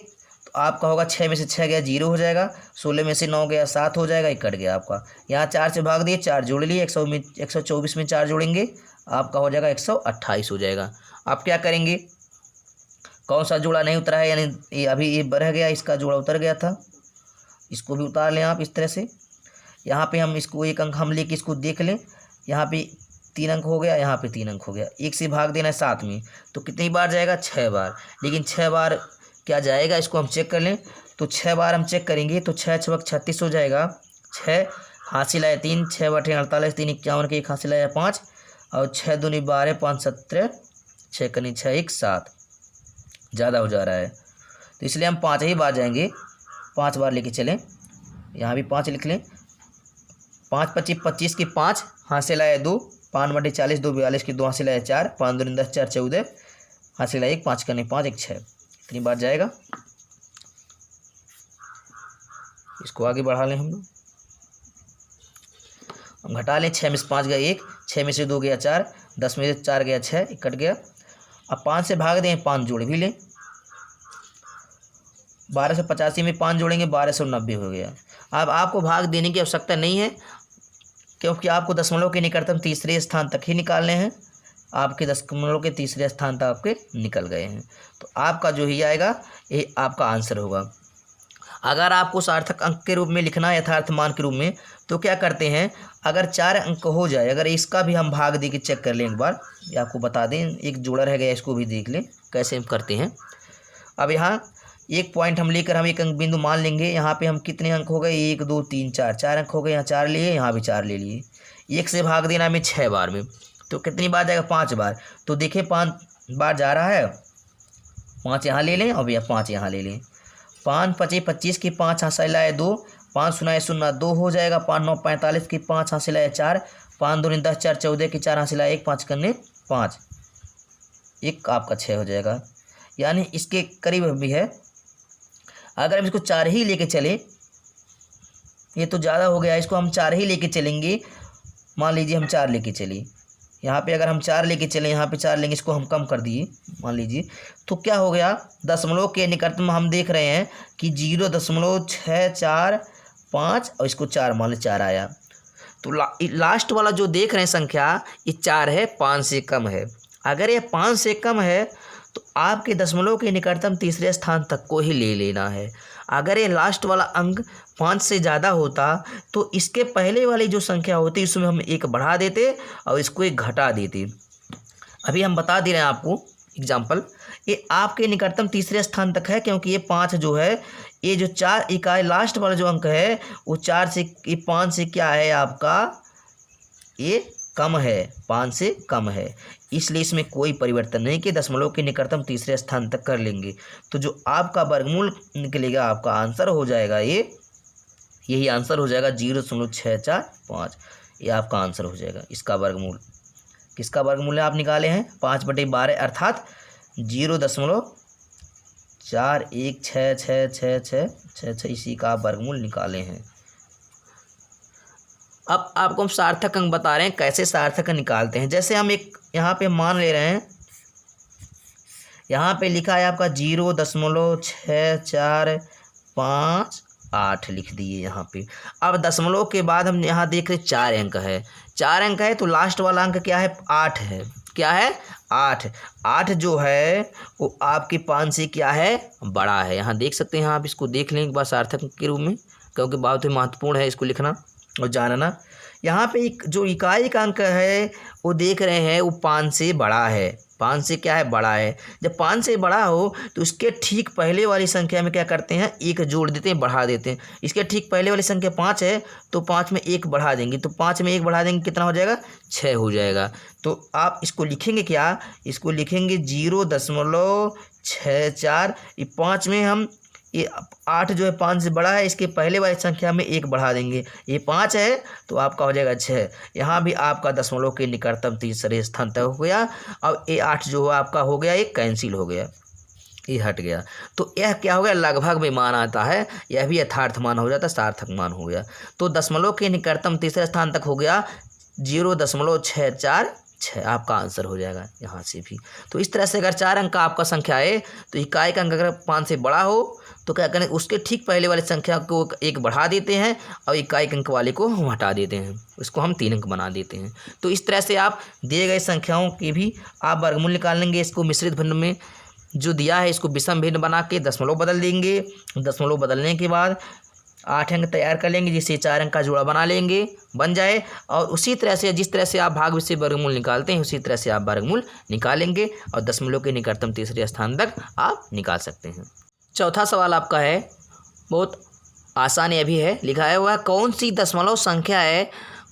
तो आपका होगा 6 में से 6 गया 0 हो जाएगा, 16 में से 9 गया 7 हो जाएगा, ये कट गया आपका। यहाँ 4 से भाग दिए, 4 जोड़ लिए, 124 में 4 जोड़ेंगे, आपका हो जाएगा 128 हो जाएगा। आप क्या करेंगे, कौन सा जोड़ा नहीं उतरा है, यानी ये अभी ये बढ़ गया, इसका जोड़ा उतर गया था, इसको भी उतार लें आप इस तरह से। यहाँ पे हम इसको 1 अंक हम लेके इसको देख लें, यहाँ पे 3 अंक हो गया, यहाँ पे 3 अंक हो गया, 1 से भाग देना है 7 में, तो कितनी बार जाएगा, 6 बार। लेकिन 6 बार क्या जाएगा, इसको हम चेक कर लें, तो 6 बार हम चेक करेंगे तो 6 छक 36 हो जाएगा, 6 हासिल आया 3, 6 बटे 48, 3 51 के 1 हासिल आया 5, और 6 दूनी 12, 5 17, 6 कनी 6 1 7, ज़्यादा हो जा रहा है, तो इसलिए हम 5 ही बार जाएंगे, 5 बार लेके चलें। यहाँ भी 5 लिख लें, 5 25 25 की 5 हासिल आया 2, 5 बटे 40 2 42 की 2 हासिल आया 4, 5 दूनी 10 4 14 हासिल आया 1, 5 कनी 5 1 6, इतनी बार जाएगा। इसको आगे बढ़ा लें हम लोग, हम घटा लें, 6 में से 5 गया 1, 6 में से 2 गया 4, 10 में से 4 गया 6, एक कट गया। अब 5 से भाग दें, 5 जोड़ भी लें, 1285 में 5 जोड़ेंगे, 1290 हो गया। अब आपको भाग देने की आवश्यकता नहीं है, क्योंकि आपको दशमलव के निकटतम तीसरे स्थान तक ही निकालने हैं, आपके दशमलव के तीसरे स्थान तक आपके निकल गए हैं, तो आपका जो ही आएगा ये आपका आंसर होगा। अगर आपको सार्थक अंक के रूप में लिखना है, यथार्थ मान के रूप में, तो क्या करते हैं, अगर 4 अंक हो जाए, अगर इसका भी हम भाग दे के चेक कर लें एक बार, ये आपको बता दें, एक जोड़ा रह गया, इसको भी देख लें कैसे हम करते हैं। अब यहाँ एक पॉइंट हम लेकर हम एक अंक बिंदु मान लेंगे, यहाँ पे हम कितने अंक हो गए, 1 2 3 4, 4 अंक हो गए, यहाँ 4 लिए, यहाँ भी 4 ले लिए। 1 से भाग देना हमें 6 बार में, तो कितनी बार जाएगा, 5 बार। तो देखिए 5 बार जा रहा है, 5 यहाँ ले लें और भैया 5 यहाँ ले लें, 5 25 25 की 5 हासिल आया 2, 5 0 0 2 हो जाएगा, 5 9 45 की 5 हासिल आया 4, 5 2 10 4 14 की 4 हासिल आया 1, 5 करने 5, 1 आपका 6 हो जाएगा, यानी इसके करीब भी है। अगर हम इसको 4 ही लेके चले, ये तो ज़्यादा हो गया, इसको हम 4 ही लेके चलेंगे, मान लीजिए हम 4 लेके चले, यहाँ पे अगर हम 4 लेके चले, यहाँ पे 4 लेंगे, इसको हम कम कर दिए मान लीजिए, तो क्या हो गया, दशमलव के निकटतम हम देख रहे हैं कि 0.645 और इसको 4 मान लो 4 आया। तो लास्ट वाला जो देख रहे हैं संख्या ये 4 है, 5 से कम है। अगर ये 5 से कम है तो आपके दशमलव के निकटतम तीसरे स्थान तक को ही ले लेना है। अगर ये लास्ट वाला अंक 5 से ज़्यादा होता तो इसके पहले वाली जो संख्या होती उसमें हम 1 बढ़ा देते और इसको 1 घटा देते। अभी हम बता दे रहे हैं आपको एग्जाम्पल, ये आपके निकटतम तीसरे स्थान तक है क्योंकि ये 5 जो है, ये जो 4 इकाई लास्ट वाला जो अंक है वो 4 से, ये 5 से क्या है आपका, ये कम है, 5 से कम है, इसलिए इसमें कोई परिवर्तन नहीं कि दशमलव के निकटतम तीसरे स्थान तक कर लेंगे। तो जो आपका वर्गमूल निकलेगा, आपका आंसर हो जाएगा यही आंसर हो जाएगा 0.645। ये आपका आंसर हो जाएगा। इसका वर्गमूल, किसका वर्गमूल आप निकाले हैं, 5/12 अर्थात 0.41666666 इसी का आप वर्गमूल निकाले हैं। अब आपको हम सार्थक अंक बता रहे हैं कैसे सार्थक अंक निकालते हैं। जैसे हम एक यहाँ पे मान ले रहे हैं, यहाँ पे लिखा है आपका 0.6458 लिख दिए यहाँ पे। अब दशमलव के बाद हम यहाँ देख रहे 4 अंक है, 4 अंक है तो लास्ट वाला अंक क्या है, 8 है। क्या है, 8। 8 जो है वो आपके 5 से क्या है, बड़ा है। यहाँ देख सकते हैं, आप इसको देख लें एक बार सार्थक अंक के रूप में, क्योंकि बहुत ही महत्वपूर्ण है इसको लिखना और जानना। यहाँ पे एक जो इकाई का अंक है वो देख रहे हैं वो 5 से बड़ा है, 5 से क्या है, बड़ा है। जब 5 से बड़ा हो तो उसके ठीक पहले वाली संख्या में क्या करते हैं, 1 जोड़ देते हैं, बढ़ा देते हैं। इसके ठीक पहले वाली संख्या 5 है तो 5 में 1 बढ़ा देंगे, तो 5 में 1 बढ़ा देंगे कितना हो जाएगा, 6 हो जाएगा। तो आप इसको लिखेंगे क्या, इसको लिखेंगे 0.64। ये 5 में हम, ये 8 जो है 5 से बड़ा है, इसके पहले वाली संख्या में 1 बढ़ा देंगे, ये 5 है तो आपका हो जाएगा 6। यहाँ भी आपका दशमलव के निकटतम तीसरे स्थान तक हो गया। अब ये 8 जो है आपका हो गया, ये कैंसिल हो गया, ये हट गया। तो यह क्या हो गया, लगभग में मान आता है, यह भी यथार्थ मान हो जाता, सार्थक मान हो गया। तो दशमलव के निकटतम तीसरे स्थान तक हो गया 0.646, आपका आंसर हो जाएगा यहाँ से भी। तो इस तरह से अगर 4 अंक का आपका संख्या है तो इकाई का अंक अगर 5 से बड़ा हो तो क्या करें, उसके ठीक पहले वाली संख्या को 1 बढ़ा देते हैं और इकाई अंक वाले को हम हटा देते हैं, उसको हम 3 अंक बना देते हैं। तो इस तरह से आप दिए गए संख्याओं के भी आप वर्गमूल निकाल लेंगे। इसको मिश्रित भिन्न में जो दिया है इसको विषम भिन्न बना के दशमलव बदल देंगे। दशमलव बदलने के बाद 8 अंक तैयार कर लेंगे, जिससे 4 अंक का जोड़ा बना लेंगे, बन जाए। और उसी तरह से जिस तरह से आप भाग से वर्गमूल निकालते हैं उसी तरह से आप वर्गमूल निकालेंगे और दशमलव के निकटतम तीसरे स्थान तक आप निकाल सकते हैं। चौथा सवाल आपका है, बहुत आसान यह भी है, लिखा है वह कौन सी दशमलव संख्या है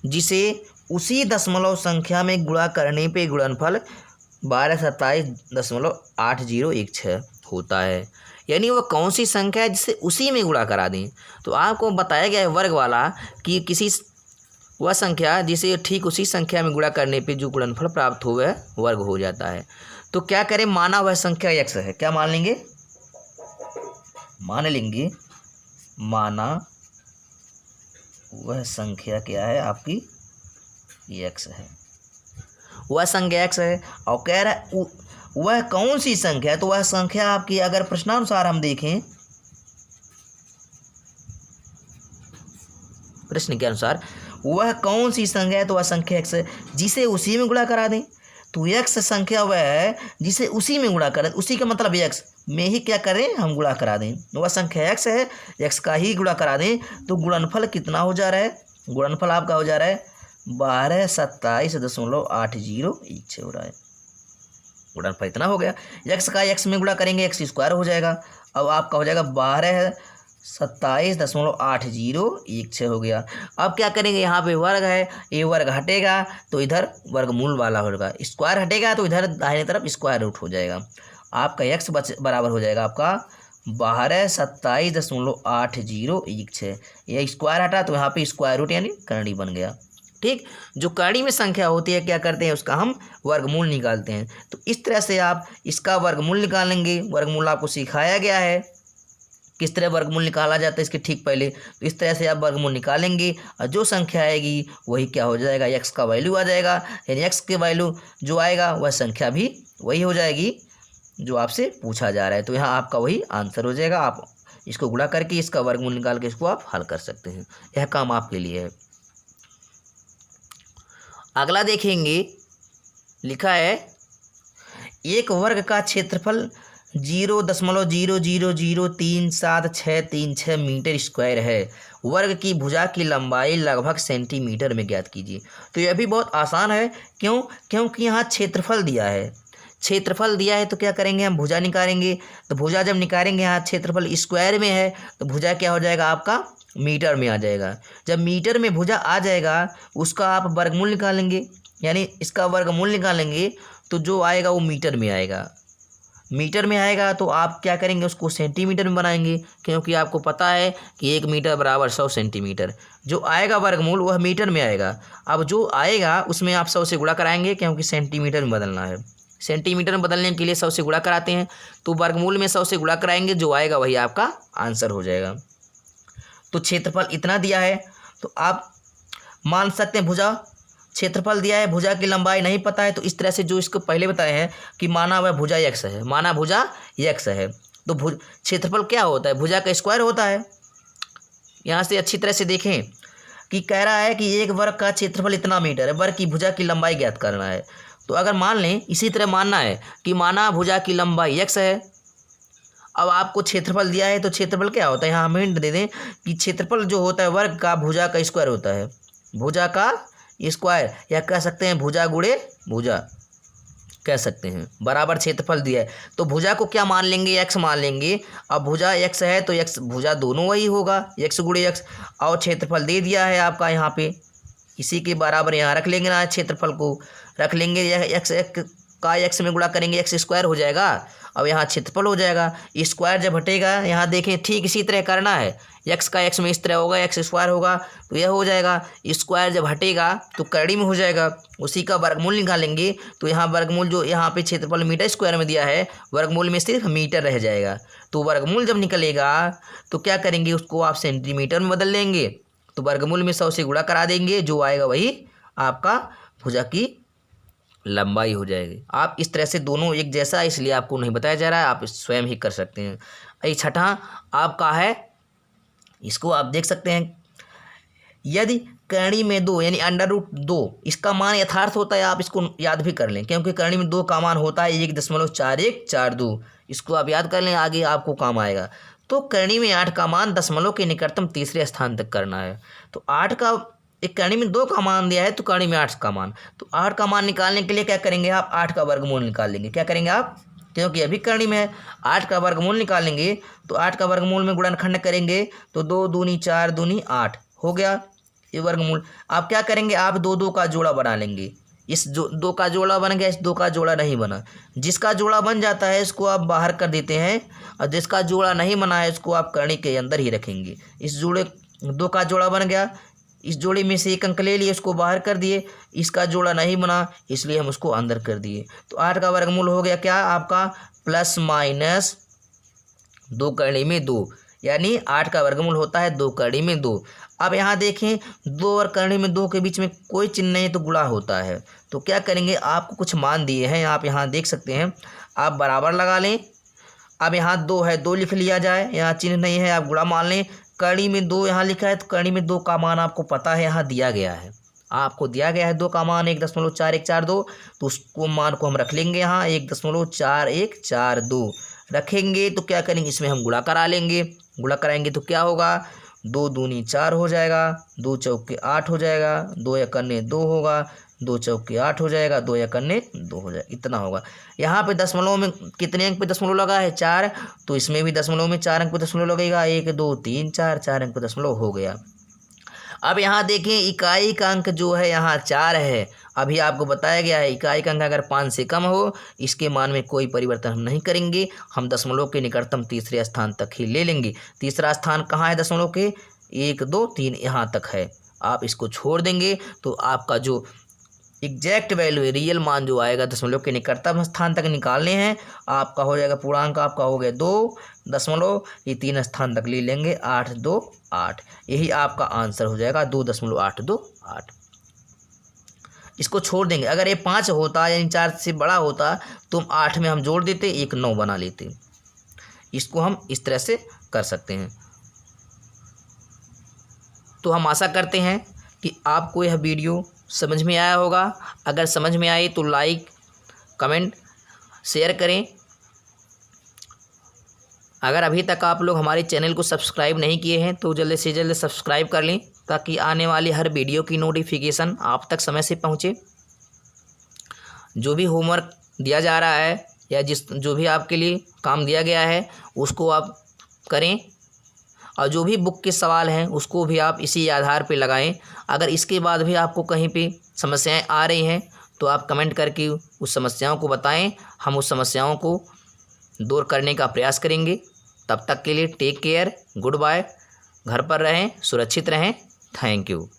जिसे उसी दशमलव संख्या में गुणा करने पे गुणनफल 1227.8016 होता है। यानी वह कौन सी संख्या है जिसे उसी में गुणा करा दें। तो आपको बताया गया है वर्ग वाला कि किसी वह संख्या जिसे ठीक उसी संख्या में गुणा करने पे जो गुणनफल प्राप्त हो वह वर्ग हो जाता है। तो क्या करें, माना वह संख्या x है, क्या मान लेंगे, मान लेंगे माना वह संख्या क्या है आपकी x है, वह संख्या x है और कह रहा है वह कौन सी संख्या है। तो वह संख्या आपकी अगर प्रश्नानुसार हम देखें, प्रश्न के अनुसार वह कौन सी संख्या है, तो वह संख्या x है जिसे उसी में गुणा करा दें। तो x संख्या वह है जिसे उसी में गुणा करें, उसी का मतलब x में ही क्या करें, हम गुणा करा दें। वह संख्या x है, x का ही गुणा करा दें। तो गुणनफल कितना हो जा रहा है, गुणनफल आपका हो जा रहा है 1227.8016 हो रहा है। गुणनफल इतना हो गया, x का x में गुणा करेंगे x स्क्वायर हो जाएगा। अब आपका हो जाएगा 1227.8016 हो गया। अब क्या करेंगे, यहाँ पे वर्ग है, ये वर्ग हटेगा तो इधर वर्गमूल वाला होगा, स्क्वायर हटेगा तो इधर दाहिने तरफ स्क्वायर रूट हो जाएगा। आपका x बराबर हो जाएगा आपका 1227.8016। ये स्क्वायर हटा तो यहाँ पे स्क्वायर रूट यानी करणी बन गया। ठीक, जो करणी में संख्या होती है क्या करते हैं, उसका हम वर्गमूल निकालते हैं। तो इस तरह से आप इसका वर्गमूल निकालेंगे। वर्गमूल आपको सिखाया गया है किस तरह वर्गमूल निकाला जाता है इसके ठीक पहले। तो इस तरह से आप वर्गमूल निकालेंगे और जो संख्या आएगी वही क्या हो जाएगा, एक्स का वैल्यू आ जाएगा। यानी एक्स के वैल्यू जो आएगा वह संख्या भी वही हो जाएगी जो आपसे पूछा जा रहा है। तो यहाँ आपका वही आंसर हो जाएगा। आप इसको गुणा करके इसका वर्गमूल निकाल के इसको आप हल कर सकते हैं। यह काम आपके लिए है। अगला देखेंगे, लिखा है एक वर्ग का क्षेत्रफल 0.00037636 मीटर स्क्वायर है। वर्ग की भुजा की लंबाई लगभग सेंटीमीटर में ज्ञात कीजिए। तो यह भी बहुत आसान है। क्यों? क्योंकि यहाँ क्षेत्रफल दिया है। क्षेत्रफल दिया है तो क्या करेंगे, हम भुजा निकालेंगे। तो भुजा जब निकालेंगे, यहाँ क्षेत्रफल स्क्वायर में है तो भुजा क्या हो जाएगा आपका, मीटर में आ जाएगा। जब मीटर में भुजा आ जाएगा उसका आप वर्गमूल निकालेंगे, यानी इसका वर्गमूल निकालेंगे तो जो आएगा वो मीटर में आएगा। मीटर में आएगा तो आप क्या करेंगे, उसको सेंटीमीटर में बनाएंगे, क्योंकि आपको पता है कि 1 मीटर बराबर 100 सेंटीमीटर। जो आएगा वर्गमूल वह मीटर में आएगा। अब जो आएगा उसमें आप 100 से गुणा कराएंगे, क्योंकि सेंटीमीटर में बदलना है। सेंटीमीटर में बदलने के लिए 100 से गुणा कराते हैं, तो वर्गमूल में 100 से गुणा कराएंगे, जो आएगा वही आपका आंसर हो जाएगा। तो क्षेत्रफल इतना दिया है तो आप मान सकते हैं भुजा, क्षेत्रफल दिया है, भुजा की लंबाई नहीं पता है, तो इस तरह से जो इसको पहले बताए हैं कि माना वह भुजा x है, माना भुजा x है, तो क्षेत्रफल क्या होता है, भुजा का स्क्वायर होता है। यहाँ से अच्छी तरह से देखें कि कह रहा है कि एक वर्ग का क्षेत्रफल इतना मीटर है, वर्ग की भुजा की लंबाई ज्ञात करना है। तो अगर मान लें, इसी तरह मानना है कि माना भुजा की लंबाई x है। अब आपको क्षेत्रफल दिया है तो क्षेत्रफल क्या होता है, यहाँ हम हिंट दे दें कि क्षेत्रफल जो होता है वर्ग का भुजा का स्क्वायर होता है, भुजा का स्क्वायर, या कह सकते हैं भुजा गुणे भुजा कह सकते हैं, बराबर क्षेत्रफल दिया है। तो भुजा को क्या मान लेंगे, x मान लेंगे। अब भुजा x है तो x भुजा दोनों वही होगा, x गुणे x। और क्षेत्रफल दे दिया है आपका यहाँ पे, इसी के बराबर यहाँ रख लेंगे ना, क्षेत्रफल को रख लेंगे। यह x का x में गुणा करेंगे, x स्क्वायर हो जाएगा। अब यहाँ क्षेत्रफल हो जाएगा, स्क्वायर जब हटेगा, यहाँ देखें ठीक इसी तरह करना है, x का x में इस तरह होगा, x स्क्वायर होगा तो यह हो जाएगा। स्क्वायर जब हटेगा तो करड़ी में हो जाएगा, उसी का वर्गमूल निकालेंगे। तो यहाँ वर्गमूल जो यहाँ पे क्षेत्रफल मीटर स्क्वायर में दिया है, वर्गमूल में सिर्फ मीटर रह जाएगा। तो वर्गमूल जब निकलेगा तो क्या करेंगे, उसको आप सेंटीमीटर में बदल लेंगे। तो वर्गमूल में 100 से गुणा करा देंगे, जो आएगा वही आपका भुजा की लंबाई हो जाएगी। आप इस तरह से दोनों एक जैसा, इसलिए आपको नहीं बताया जा रहा है, आप स्वयं ही कर सकते हैं। ये छठा आपका है, इसको आप देख सकते हैं, यदि करणी में 2 यानी √2 इसका मान यथार्थ होता है, आप इसको याद भी कर लें, क्योंकि करणी में 2 का मान होता है 1.4142। इसको आप याद कर लें, आगे आपको काम आएगा। तो करणी में 8 का मान दशमलव के निकटतम तीसरे स्थान तक करना है। तो 8 का, एक करणी में 2 का मान दिया है तो करणी में 8 का मान, तो 8 का मान निकालने के लिए क्या करेंगे, आप 8 का वर्गमूल निकाल लेंगे। क्या करेंगे आप, क्योंकि अभी करणी में है, 8 का वर्गमूल निकालेंगे। तो 8 का वर्गमूल में गुणनखंड करेंगे तो 2 दूनी 4 दूनी 8 हो गया ये वर्गमूल। आप क्या करेंगे, आप 2 का जोड़ा बना लेंगे। इस 2 का जोड़ा बन गया, इस 2 का जोड़ा नहीं बना। जिसका जोड़ा बन जाता है इसको आप बाहर कर देते हैं, और जिसका जोड़ा नहीं बना है इसको आप करणी के अंदर ही रखेंगे। इस जोड़े 2 का जोड़ा बन गया, इस जोड़े में से एक अंक ले लिए, उसको बाहर कर दिए। इसका जोड़ा नहीं बना इसलिए हम उसको अंदर कर दिए। तो 8 का वर्गमूल हो गया क्या आपका, ±2 करणी में 2, यानी 8 का वर्गमूल होता है 2 करणी में 2। अब यहाँ देखें 2 और करणी में 2 के बीच में कोई चिन्ह नहीं तो गुणा होता है। तो क्या करेंगे, आपको कुछ मान दिए हैं, आप यहाँ देख सकते हैं, आप बराबर लगा लें। अब यहाँ 2 है, 2 लिख लिया जाए, यहाँ चिन्ह नहीं है, आप गुणा मान लें। करणी में 2 यहाँ लिखा है, तो करणी में 2 का मान आपको पता है, यहाँ दिया गया है, आपको दिया गया है 2 का मान 1.4142। तो उसको मान को हम रख लेंगे, यहाँ 1.4142 रखेंगे। तो क्या करेंगे, इसमें हम गुणा करा लेंगे। गुणा कराएंगे तो क्या होगा, 2 दूनी 4 हो जाएगा, 2 चौके 8 हो जाएगा, 2 या कन्ने 2 होगा, 2 चौके 8 हो जाएगा, 2 या कन्ने 2 हो जाएगा, इतना होगा। यहाँ पे दशमलव में कितने अंक पे दशमलव लगा है, 4, तो इसमें भी दशमलव में 4 अंक पे दशमलव लगेगा, 1 2 3 4 अंक पे दशमलव हो गया। अब यहाँ देखें इकाई का अंक जो है यहाँ 4 है। अभी आपको बताया गया है इकाई का अंक अगर 5 से कम हो, इसके मान में कोई परिवर्तन हम नहीं करेंगे, हम दशमलव के निकटतम तीसरे स्थान तक ही ले लेंगे। तीसरा स्थान कहाँ है दशमलव के, 1 2 3 यहाँ तक है। आप इसको छोड़ देंगे तो आपका जो एग्जैक्ट वैल्यू रियल मान जो आएगा दशमलव के निकटतम स्थान तक निकालने हैं। आपका हो जाएगा पूर्णांक, आपका हो गया 2 ये 3 स्थान तक ले लेंगे 8 2 8, यही आपका आंसर हो जाएगा 2.828। इसको छोड़ देंगे। अगर ये 5 होता यानी 4 से बड़ा होता तो हम 8 में हम जोड़ देते, एक 9 बना लेते। इसको हम इस तरह से कर सकते हैं। तो हम आशा करते हैं कि आपको यह वीडियो समझ में आया होगा। अगर समझ में आए तो लाइक कमेंट शेयर करें। अगर अभी तक आप लोग हमारे चैनल को सब्सक्राइब नहीं किए हैं तो जल्द से जल्द सब्सक्राइब कर लें, ताकि आने वाली हर वीडियो की नोटिफिकेशन आप तक समय से पहुंचे। जो भी होमवर्क दिया जा रहा है या जो भी आपके लिए काम दिया गया है उसको आप करें, और जो भी बुक के सवाल हैं उसको भी आप इसी आधार पे लगाएं। अगर इसके बाद भी आपको कहीं पे समस्याएं आ रही हैं तो आप कमेंट करके उस समस्याओं को बताएं, हम उस समस्याओं को दूर करने का प्रयास करेंगे। तब तक के लिए टेक केयर, गुड बाय, घर पर रहें, सुरक्षित रहें। Thank you.